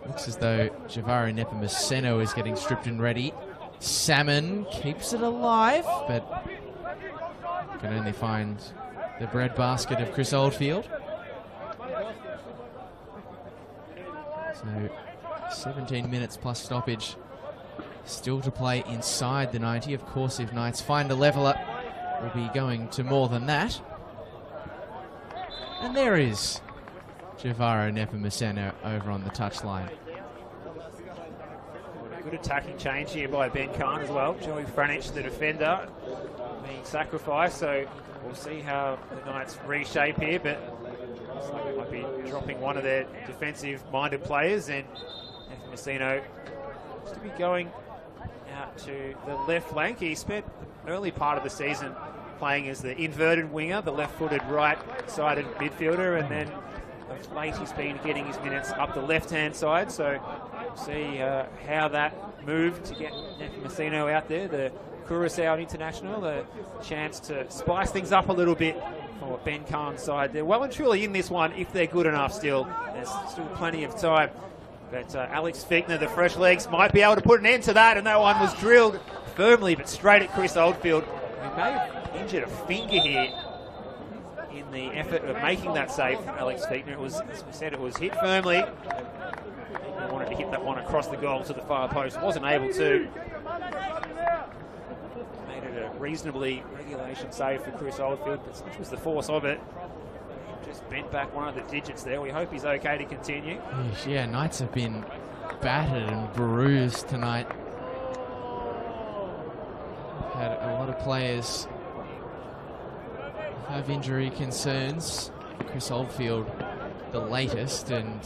Looks as though Javaro Nepomuceno is getting stripped and ready. Salmon keeps it alive, but can only find the breadbasket of Chris Oldfield. So 17 minutes plus stoppage still to play inside the 90. Of course, if Knights find a leveller, we'll be going to more than that. And there is Javaro Nepomuceno over on the touchline. Good attacking change here by Ben Cain as well. Joey Franich, the defender, being sacrificed, so we'll see how the Knights reshape here, but looks like they might be dropping one of their defensive-minded players, and Nepomuceno looks to be going out to the left flank. He spent the early part of the season playing as the inverted winger, the left-footed right-sided midfielder, and then of late he's been getting his minutes up the left-hand side, so we'll see how that moved to get Nepomuceno out there, the Curaçao international, a chance to spice things up a little bit for Ben Cain's side. They're well and truly in this one if they're good enough still. There's still plenty of time. But Alex Fickner, the fresh legs, might be able to put an end to that, and that one was drilled firmly but straight at Chris Oldfield. He may have injured a finger here in the effort of making that save, Alex Fickner. It was, as we said, it was hit firmly. He wanted to hit that one across the goal to the far post, wasn't able to. Made it a reasonably regulation save for Chris Oldfield, but such was the force of it. He just bent back one of the digits there. We hope he's okay to continue. Yeah, Knights have been battered and bruised tonight. Had a lot players have injury concerns. Chris Oldfield, the latest, and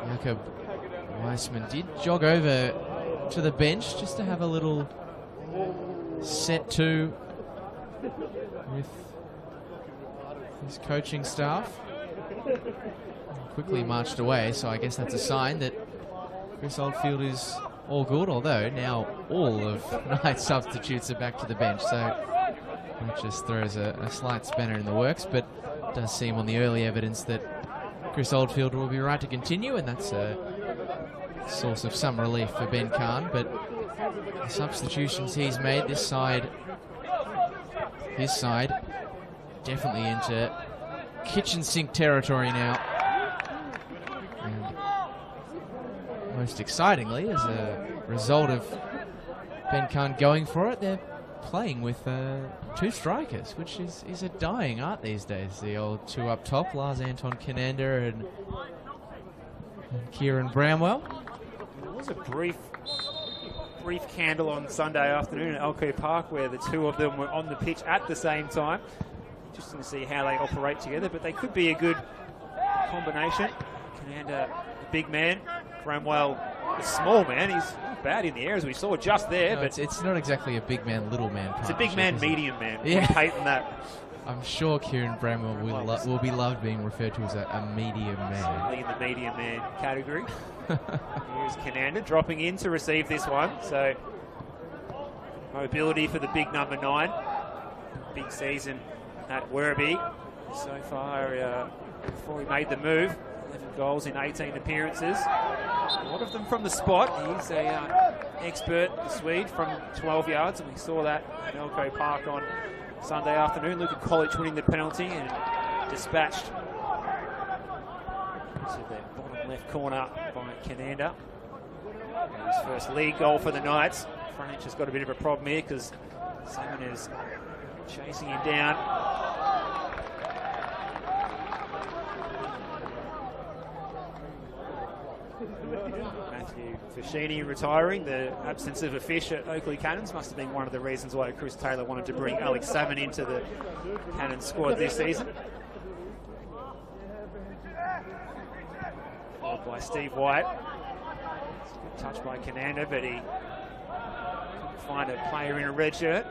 Jakob Weissman did jog over to the bench just to have a little set to with his coaching staff. Quickly marched away, so I guess that's a sign that Chris Oldfield is all good, although now all of Knight's substitutes are back to the bench, so that just throws a slight spanner in the works, but it does seem on the early evidence that Chris Oldfield will be right to continue, and that's a source of some relief for Ben Cain. But the substitutions he's made, his side definitely into kitchen sink territory now. And most excitingly, as a result of Ben Cain going for it, they're playing with 2 strikers, which is a dying art these days. The old 2 up top, Lars Anton Kinander and Kieran Bramwell. There was a brief candle on Sunday afternoon at Oakleigh Park where the 2 of them were on the pitch at the same time. Interesting to see how they operate together, but they could be a good combination. Kinander, the big man, Bramwell, a small man. He's not bad in the air, as we saw just there. No, but it's not exactly a big man, little man. It's a big man, medium man. Yeah. Hating that. I'm sure Kieran Bramwell will be loved being referred to as a medium man. In the medium man category. Here's Kinander dropping in to receive this one. So mobility for the big number 9. Big season at Werribee so far before he made the move. 11 goals in 18 appearances. A lot of them from the spot. He's a expert, the Swede, from 12 yards, and we saw that at Oakleigh Park on Sunday afternoon. Luka College winning the penalty and dispatched to the bottom left corner by Kinander. His first league goal for the Knights. Frontage has got a bit of a problem here because Simon is chasing him down. Matthew Fashini retiring. The absence of a fish at Oakleigh Cannons must have been one of the reasons why Chris Taylor wanted to bring Alex Salmon into the Cannons squad this season. Followed by Steve White. It's a good touch by Kinander, but he couldn't find a player in a red shirt.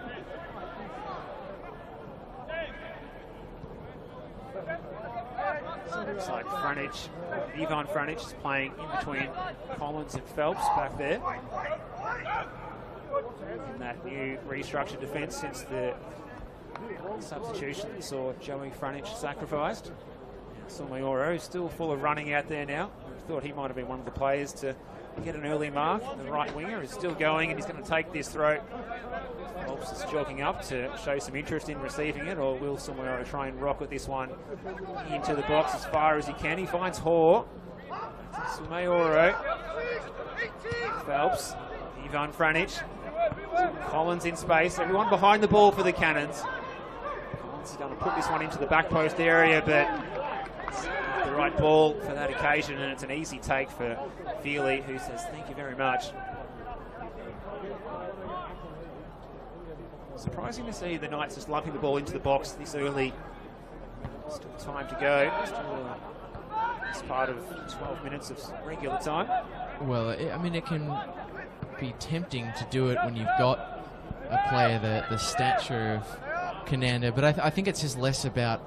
So it looks like Frontage, Ivan Frontage is playing in between Collins and Phelps back there. In that new restructured defence since the substitution that saw Joey Frontage sacrificed. Sumayoro is still full of running out there now. I thought he might have been one of the players to get an early mark. The right winger is still going and he's going to take this throw. Phelps is jogging up to show some interest in receiving it, or will Sumayoro try and rocket this one into the box as far as he can? He finds Hoare. Sumayoro. Phelps. Ivan Frontage. Collins in space. Everyone behind the ball for the Cannons. Collins is going to put this one into the back post area, but the right ball for that occasion, and it's an easy take for Feely, who says thank you very much. Surprising to see the Knights just lumping the ball into the box this early. Still time to go. Still this part of 12 minutes of regular time. Well, I mean, it can be tempting to do it when you've got a player the stature of Kinander, but I think it's just less about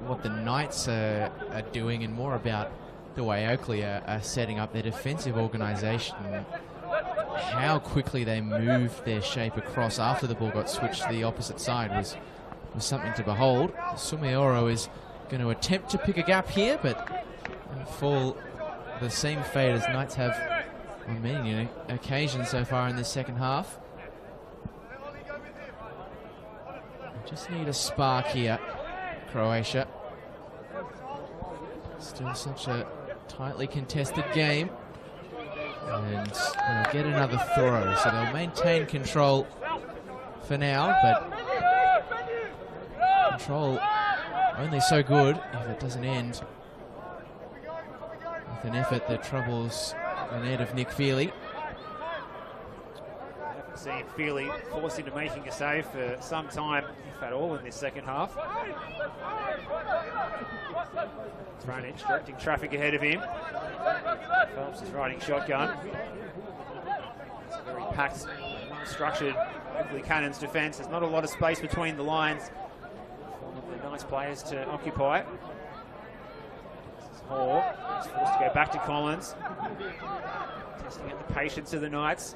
what the Knights are doing and more about the way Oakleigh are setting up their defensive organisation. How quickly they moved their shape across after the ball got switched to the opposite side was something to behold. Sumayoro is going to attempt to pick a gap here, but fall the same fate as Knights have on many occasions so far in this second half. Just need a spark here, Croatia. Still such a tightly contested game. And they'll get another throw, so they'll maintain control for now, but control only so good if it doesn't end with an effort that troubles the net of Nick Feely. I haven't seen Feely forced into making a save for some time, if at all, in this second half. Franich directing traffic ahead of him. Phelps is riding shotgun. It's a very packed, structured Oakleigh Cannons defence. There's not a lot of space between the lines for the Knights players to occupy. This is Hall. He's forced to go back to Collins. Testing out the patience of the Knights.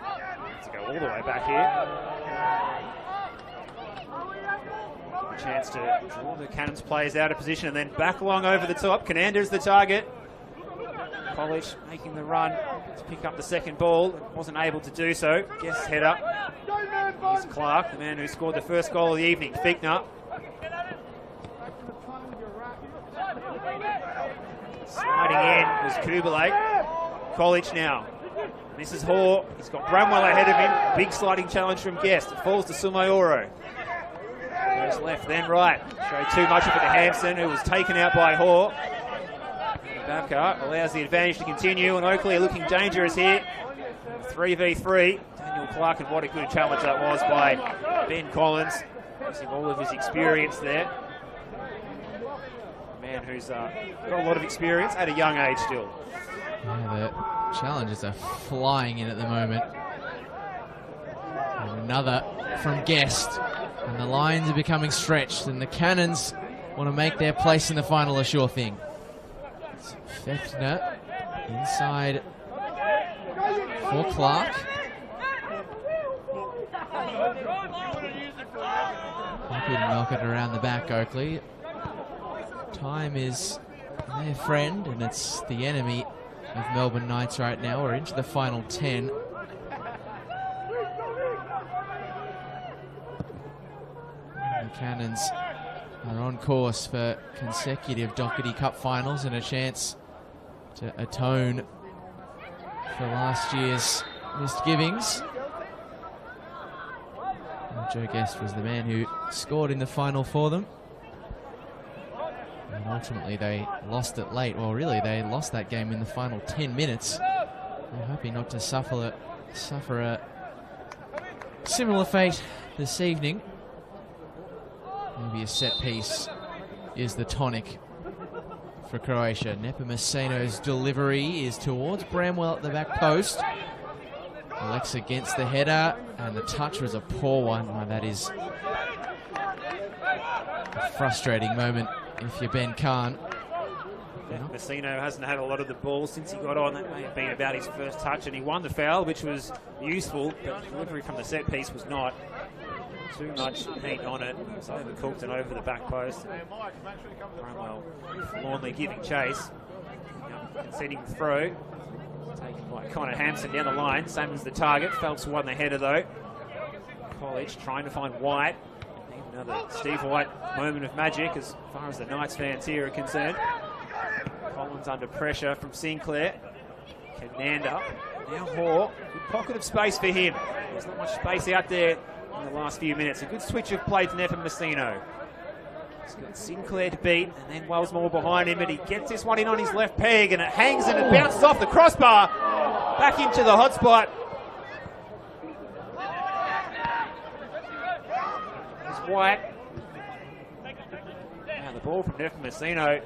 Let's go all the way back here. Give a chance to draw the Cannons players out of position and then back along over the top. Cananda's the target. College making the run to pick up the second ball. Wasn't able to do so. Guest header. Here's Clark, the man who scored the first goal of the evening. Fichtner. Sliding in was Kubalay. College now. This is Hoare. He's got Bramwell ahead of him. Big sliding challenge from Guest. It falls to Sumayoro. Goes left, then right. Showed too much of it to Hampson, who was taken out by Hoare. Babka allows the advantage to continue, and Oakleigh are looking dangerous here. 3v3. Daniel Clark, and what a good challenge that was by Ben Collins. Using all of his experience there. A man who's got a lot of experience at a young age still. Yeah, the challenges are flying in at the moment. And another from Guest. And the lines are becoming stretched, and the Cannons want to make their place in the final a sure thing. It's Fichtner inside for Clark. Happy to knock it around the back, Oakleigh. Time is their friend, and it's the enemy of Melbourne Knights right now. We're into the final 10. The Cannons are on course for consecutive Dockerty Cup finals and a chance to atone for last year's misgivings. And Joe Guest was the man who scored in the final for them. And ultimately they lost it late. Well, really, they lost that game in the final 10 minutes. They're happy not to suffer a similar fate this evening. Maybe a set piece is the tonic for Croatia. Nepomuceno's delivery is towards Bramwell at the back post. Alex against the header, and the touch was a poor one. Oh, that is a frustrating moment if you're Ben Cain. Messino hasn't had a lot of the ball since he got on. That may have been about his first touch, and he won the foul, which was useful, but the delivery from the set piece was not. Too much heat on it. It's overcooked and over the back post. Bramwell forlornly giving chase. Conceding the throw. Taken by Connor Hampson down the line. Same as the target. Phelps won the header though. College trying to find White. Another Steve White moment of magic as far as the Knights fans here are concerned. Collins under pressure from Sinclair. Cananda. Now Hoare. Good pocket of space for him. There's not much space out there in the last few minutes. A good switch of play to Nepomuceno. He's got Sinclair to beat, and then Wellsmore behind him, and he gets this one in on his left peg, and it hangs and it bounces off the crossbar. Back into the hot spot. There's White. Now the ball from Nepomuceno.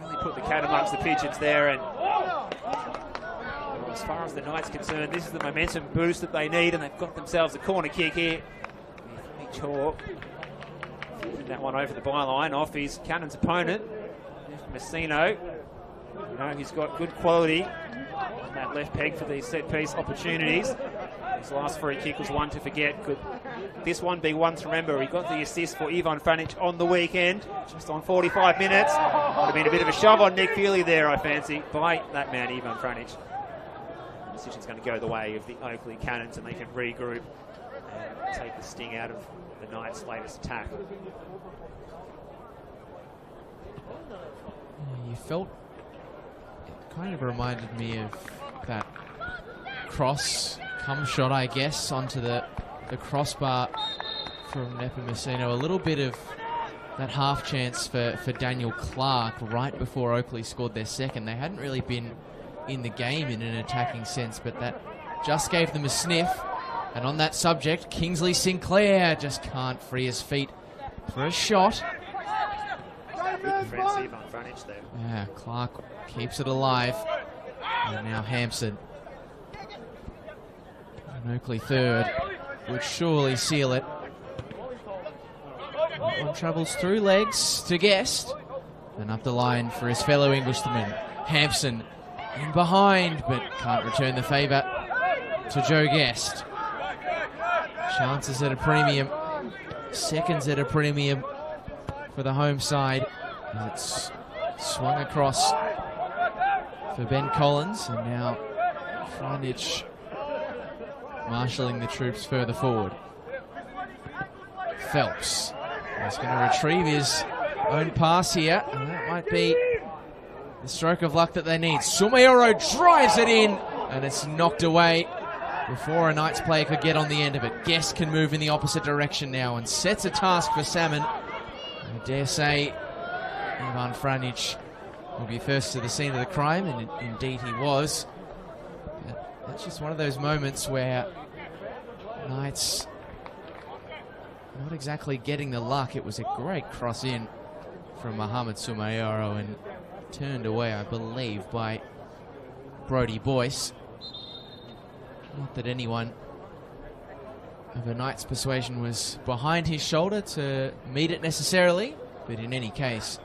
Really put the cat amongst the pigeons there, and as far as the Knights are concerned, this is the momentum boost that they need, and they've got themselves a corner kick here. Mitch Hoare flipping that one over the byline off his Cannon's opponent, Messino. You know, he's got good quality on that left peg for these set piece opportunities. His last free kick was one to forget. Could this one be one to remember? He got the assist for Ivan Franich on the weekend, just on 45 minutes. Would have been a bit of a shove on Nick Feely there, I fancy, by that man, Ivan Franich. The decision's going to go the way of the Oakleigh Cannons, and they can regroup and take the sting out of the Knights' latest attack. You felt, it kind of reminded me of that cross come shot, I guess, onto the crossbar from Nepomuceno. A little bit of that half chance for Daniel Clark right before Oakleigh scored their second. They hadn't really been in the game in an attacking sense, but that just gave them a sniff. And on that subject, Kingsley Sinclair just can't free his feet for a shot. Good defensive on frontage there. Yeah, Clark keeps it alive. And now Hampson. And Oakleigh third would surely seal it. One travels through legs to Guest. Then up the line for his fellow Englishman. Hampson in behind, but can't return the favour to Joe Guest. Chances at a premium. Seconds at a premium for the home side. It's swung across for Ben Collins, and now Freinich marshalling the troops further forward. Phelps is going to retrieve his own pass here, and that might be the stroke of luck that they need. Sumayoro drives it in, and it's knocked away before a Knights player could get on the end of it. Guest can move in the opposite direction now and sets a task for Salmon. I dare say Ivan Freinich will be first to the scene of the crime, and indeed he was. But that's just one of those moments where Knights not exactly getting the luck. It was a great cross in from Mohamed Sumayoro and turned away, I believe, by Brody Boyce. Not that anyone of a Knight's persuasion was behind his shoulder to meet it necessarily, but in any case,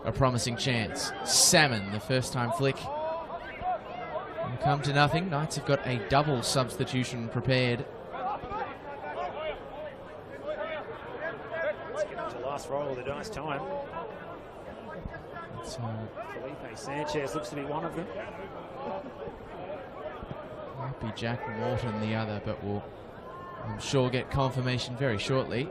a promising chance. Salmon, the first-time flick, will come to nothing. Knights have got a double substitution prepared. Let's get into the last roll of the dice time. Felipe Sanchez looks to be one of them. Might be Jack Morton the other, but we'll, I'm sure, get confirmation very shortly.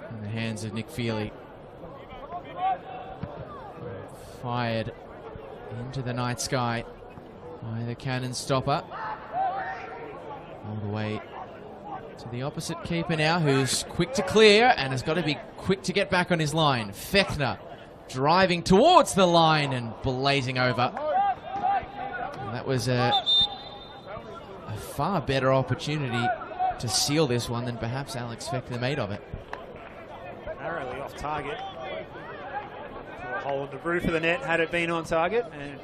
In the hands of Nick Feely. Fired into the night sky by the cannon stopper. All the way to the opposite keeper now, who's quick to clear and has got to be quick to get back on his line. Fechner driving towards the line and blazing over. And that was a far better opportunity to seal this one than perhaps Alex Fechner made of it. Narrowly off target. A hole in the roof of the net had it been on target, and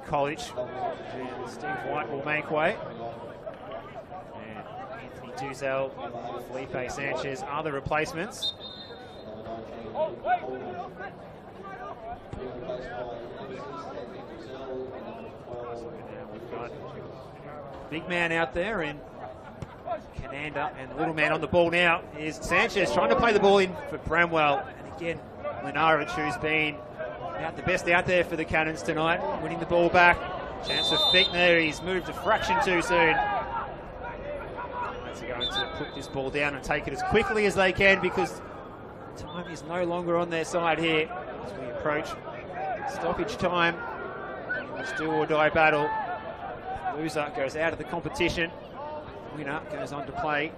College and Steve White will make way. And Anthony Duzel, Felipe Sanchez are the replacements. We've got big man out there in Cananda, and the little man on the ball now is Sanchez, trying to play the ball in for Bramwell. And again, Lenarich, who's been about the best out there for the Cannons tonight, winning the ball back. Chance for Fechner, he's moved a fraction too soon. Knights are going to put this ball down and take it as quickly as they can, because time is no longer on their side here as we approach stoppage time in this do-or-die battle. Loser goes out of the competition. Winner goes on to play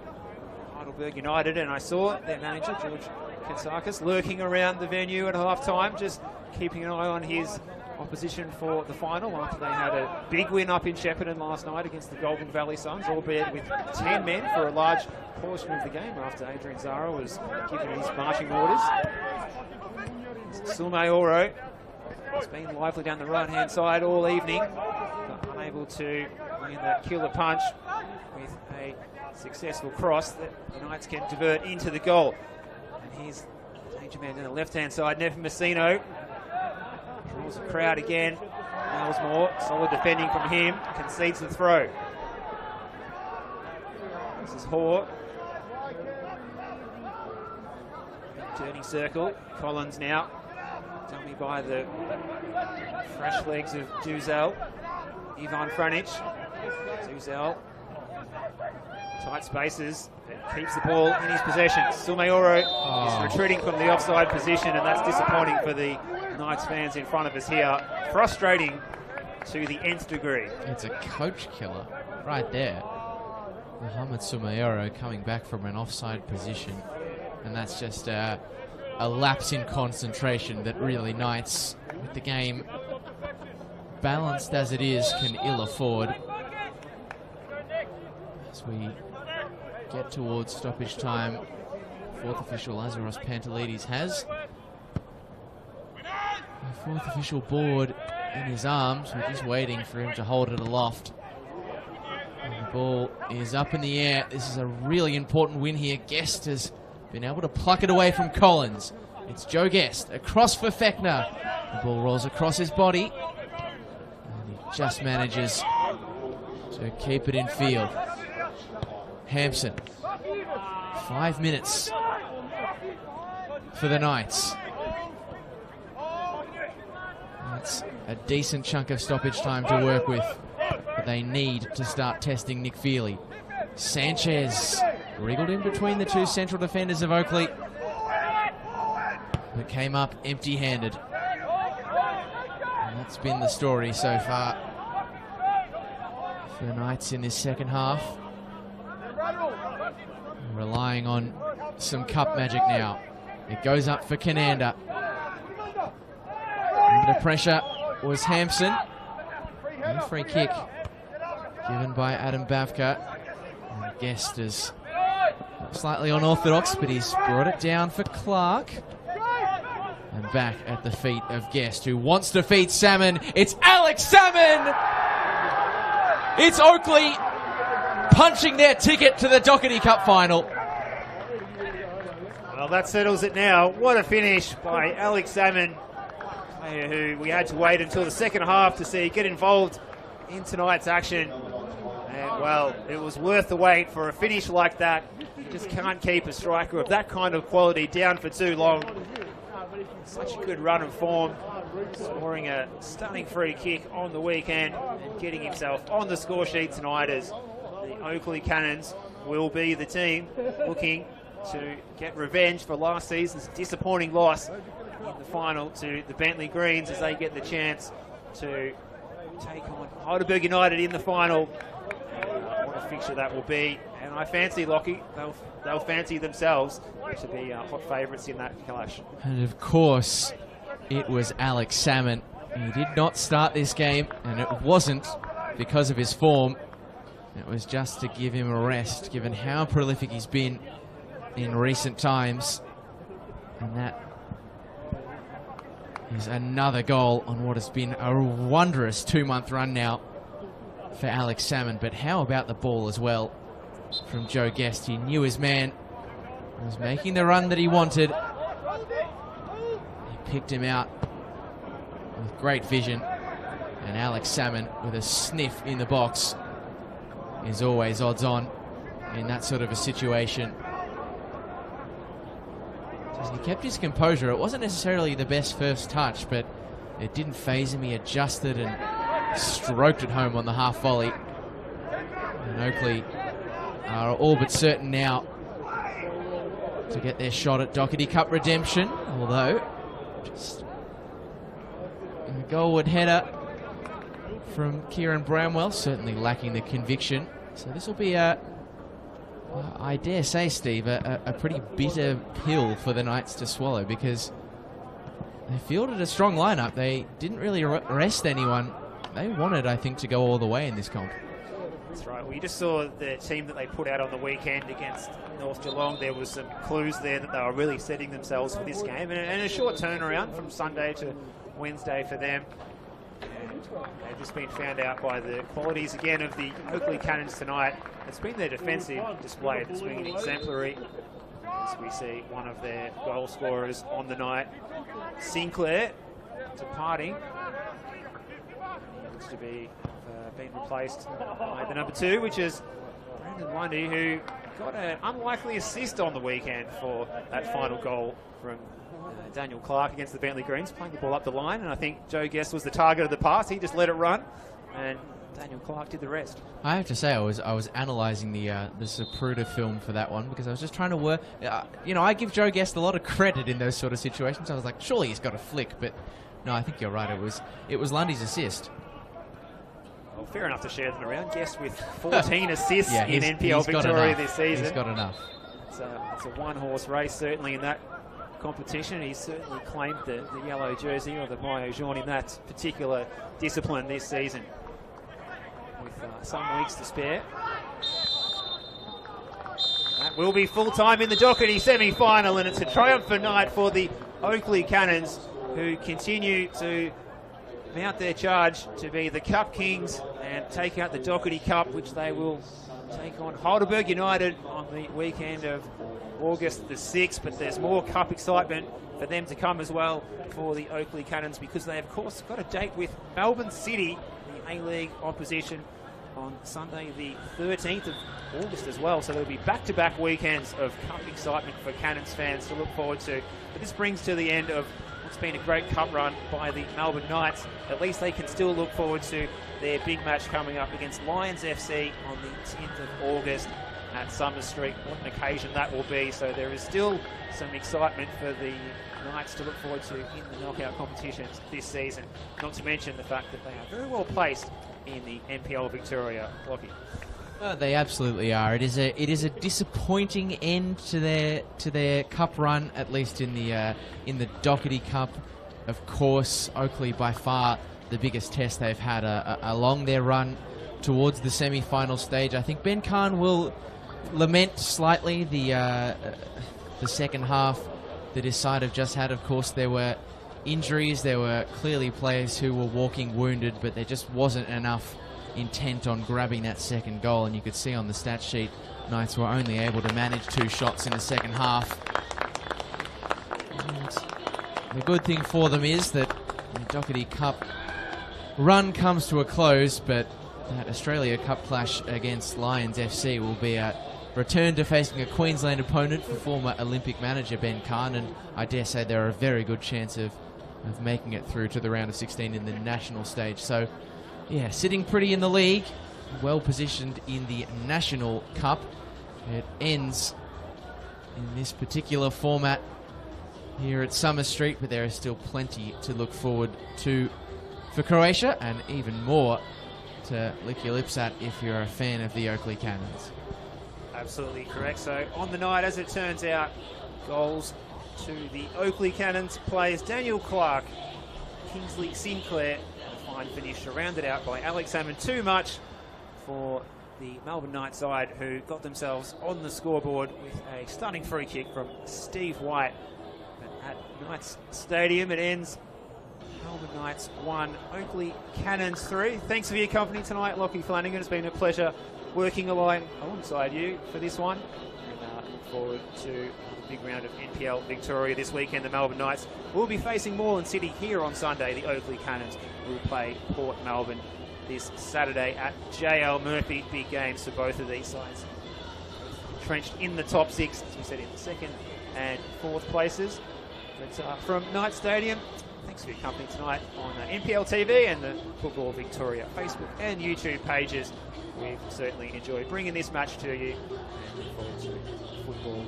Heidelberg United, and I saw their manager, George Kansakis, lurking around the venue at half-time, just keeping an eye on his opposition for the final after they had a big win up in Shepparton last night against the Golden Valley Suns, albeit with 10 men for a large portion of the game after Adrian Zara was given his marching orders. Sumayoro has been lively down the right-hand side all evening, but unable to bring in that killer punch with a successful cross that the Knights can divert into the goal. And here's the danger man down the left-hand side, Nev Messino. Draws the crowd again. Elsmore, solid defending from him, concedes the throw. This is Hoare. Turning circle. Collins now. Dummy by the fresh legs of Duzel. Ivan Freinich. Duzel. Tight spaces. Keeps the ball in his possession. Sumayoro is retreating from the offside position, and that's disappointing for the Knights fans in front of us here. Frustrating to the nth degree. It's a coach killer right there. Mohamed Sumayoro coming back from an offside position, and that's just a lapse in concentration that really Knights, with the game balanced as it is, can ill afford. As we get towards stoppage time, fourth official Lazaros Pantelides has the fourth official board in his arms. We're just waiting for him to hold it aloft. And the ball is up in the air. This is a really important win here. Guest has been able to pluck it away from Collins. It's Joe Guest across for Fechner. The ball rolls across his body, and he just manages to keep it in field. Hampson, 5 minutes for the Knights. That's a decent chunk of stoppage time to work with, but they need to start testing Nick Feely. Sanchez wriggled in between the two central defenders of Oakleigh, but came up empty-handed. And that's been the story so far for the Knights in this second half. Relying on some cup magic now. It goes up for Cananda. Under pressure was Hampson. And a free kick given by Adam Bavka. And Guest is slightly unorthodox, but he's brought it down for Clark. And back at the feet of Guest, who wants to feed Salmon. It's Alex Salmon! It's Oakleigh punching their ticket to the Dockerty Cup final. Well, that settles it now. What a finish by Alex Salmon, player who we had to wait until the second half to see get involved in tonight's action. And, well, it was worth the wait for a finish like that. You just can't keep a striker of that kind of quality down for too long. Such a good run of form, scoring a stunning free kick on the weekend and getting himself on the score sheet tonight as the Oakleigh Cannons will be the team looking to get revenge for last season's disappointing loss in the final to the Bentley Greens as they get the chance to take on Heidelberg United in the final. What a fixture that will be, and I fancy Lockie. They'll fancy themselves to be hot favourites in that clash. And of course, it was Alex Salmon. He did not start this game, and it wasn't because of his form. It was just to give him a rest, given how prolific he's been in recent times. And that is another goal on what has been a wondrous 2-month run now for Alex Salmon. But how about the ball as well from Joe Guest? He knew his man was making the run that he wanted. He picked him out with great vision, and Alex Salmon with a sniff in the box is always odds on in that sort of a situation. He kept his composure. It wasn't necessarily the best first touch, but it didn't faze him. He adjusted and stroked it home on the half volley. And Oakleigh are all but certain now to get their shot at Dockerty Cup redemption, although just a goalward header from Kieran Bramwell, certainly lacking the conviction. So this will be I dare say, Steve, a pretty bitter pill for the Knights to swallow, because they fielded a strong lineup. They didn't really rest anyone. They wanted, I think, to go all the way in this comp. That's right. We just saw the team that they put out on the weekend against North Geelong. There was some clues there that they were really setting themselves for this game, and a short turnaround from Sunday to Wednesday for them. And they've just been found out by the qualities again of the Oakleigh Cannons tonight. It's been their defensive display that's been exemplary, as we see one of their goal scorers on the night, Sinclair, departing. He looks to be being replaced by the number 2, which is Brandon Lundy, who got an unlikely assist on the weekend for that final goal from Daniel Clark against the Bentley Greens, playing the ball up the line, and I think Joe Guest was the target of the pass. He just let it run, and Daniel Clark did the rest. I have to say, I was analysing the Zapruder film for that one, because I was just trying to work. I give Joe Guest a lot of credit in those sort of situations. I was like, surely he's got a flick, but no, I think you're right. It was Lundy's assist. Well, fair enough to share them around. Guest with 14 assists in NPL Victoria this season. He's got enough. It's a one-horse race, certainly, in that competition. He's certainly claimed the yellow jersey or the maillot jaune in that particular discipline this season, with some weeks to spare. That will be full time in the Dockerty semi-final, and it's a triumphant night for the Oakleigh Cannons, who continue to mount their charge to be the Cup Kings and take out the Dockerty Cup, which they will take on Heidelberg United on the weekend of August the 6th. But there's more Cup excitement for them to come as well for the Oakleigh Cannons, because they, of course, got a date with Melbourne City, the A-League opposition, on Sunday the 13th of August as well. So there'll be back-to-back weekends of Cup excitement for Cannons fans to look forward to. But this brings to the end of what's been a great Cup run by the Melbourne Knights. At least they can still look forward to their big match coming up against Lions FC on the 10th of August at Summer Street. What an occasion that will be. So there is still some excitement for the Knights to look forward to in the knockout competitions this season. Not to mention the fact that they are very well placed in the NPL Victoria. Lockie. They absolutely are. It is a disappointing end to their Cup run, at least in the Dockerty Cup. Of course, Oakleigh by far the biggest test they've had along their run towards the semi-final stage. I think Ben Cain will lament slightly the second half that his side have just had. Of course, there were injuries. There were clearly players who were walking wounded, but there just wasn't enough intent on grabbing that second goal, and you could see on the stat sheet Knights were only able to manage 2 shots in the second half. And the good thing for them is that the Dockerty Cup run comes to a close, but that Australia Cup clash against Lions FC will be a return to facing a Queensland opponent for former Olympic manager Ben Cain, and I dare say there are a very good chance of making it through to the round of 16 in the national stage. So yeah, sitting pretty in the league, well positioned in the National Cup. It ends in this particular format here at Summer Street, but there is still plenty to look forward to for Croatia, and even more to lick your lips at if you're a fan of the Oakleigh Cannons. Absolutely correct. So on the night, as it turns out, goals to the Oakleigh Cannons plays Daniel Clark, Kingsley Sinclair, and a fine finish rounded out by Alex Salmon. Too much for the Melbourne Knights side, who got themselves on the scoreboard with a stunning free kick from Steve White. But at Knights Stadium, it ends Melbourne Knights 1, Oakleigh Cannons 3. Thanks for your company tonight, Lockie Flanagan. It's been a pleasure working alongside you for this one. And look forward to the big round of NPL Victoria this weekend. The Melbourne Knights will be facing Moreland City here on Sunday. The Oakleigh Cannons will play Port Melbourne this Saturday at JL Murphy. Big games for both of these sides. Entrenched in the top 6, as we said, in the 2nd and 4th places. But from Knight Stadium, thanks for your company tonight on NPL TV and the Football Victoria Facebook and YouTube pages. We've certainly enjoyed bringing this match to you, and look forward to football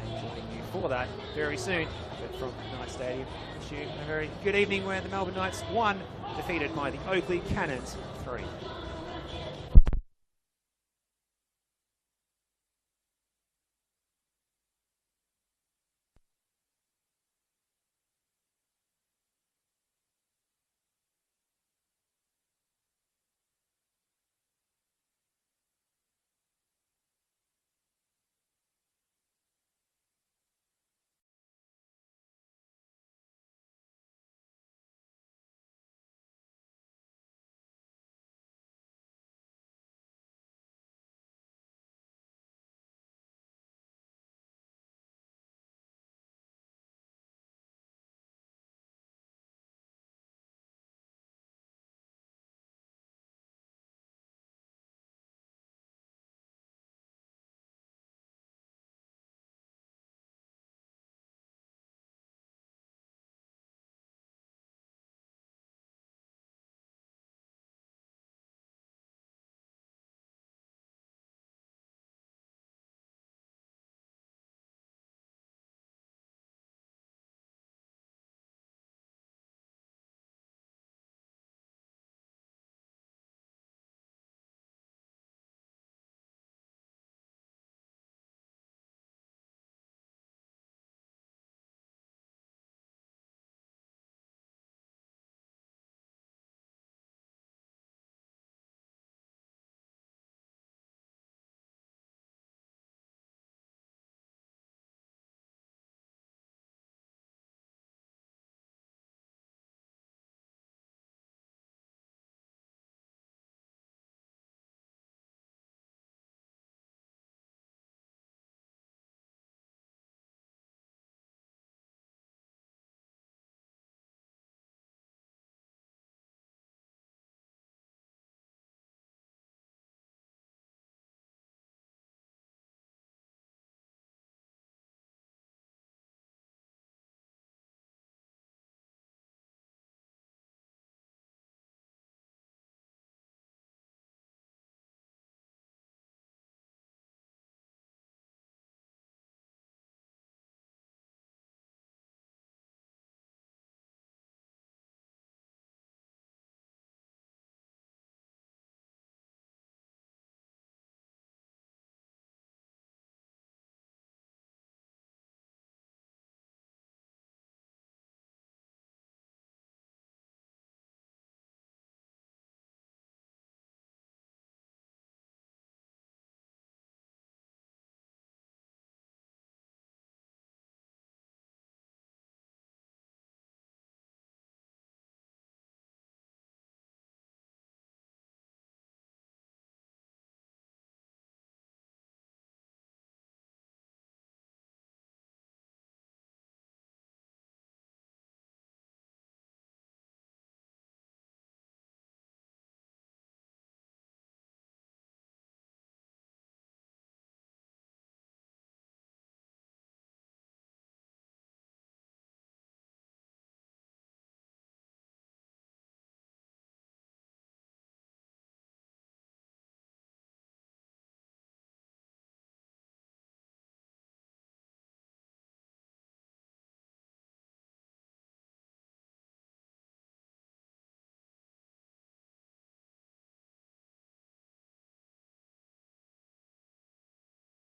and joining you for that very soon. But from Knight Stadium, wish you a very good evening, where the Melbourne Knights 1, defeated by the Oakleigh Cannons 3.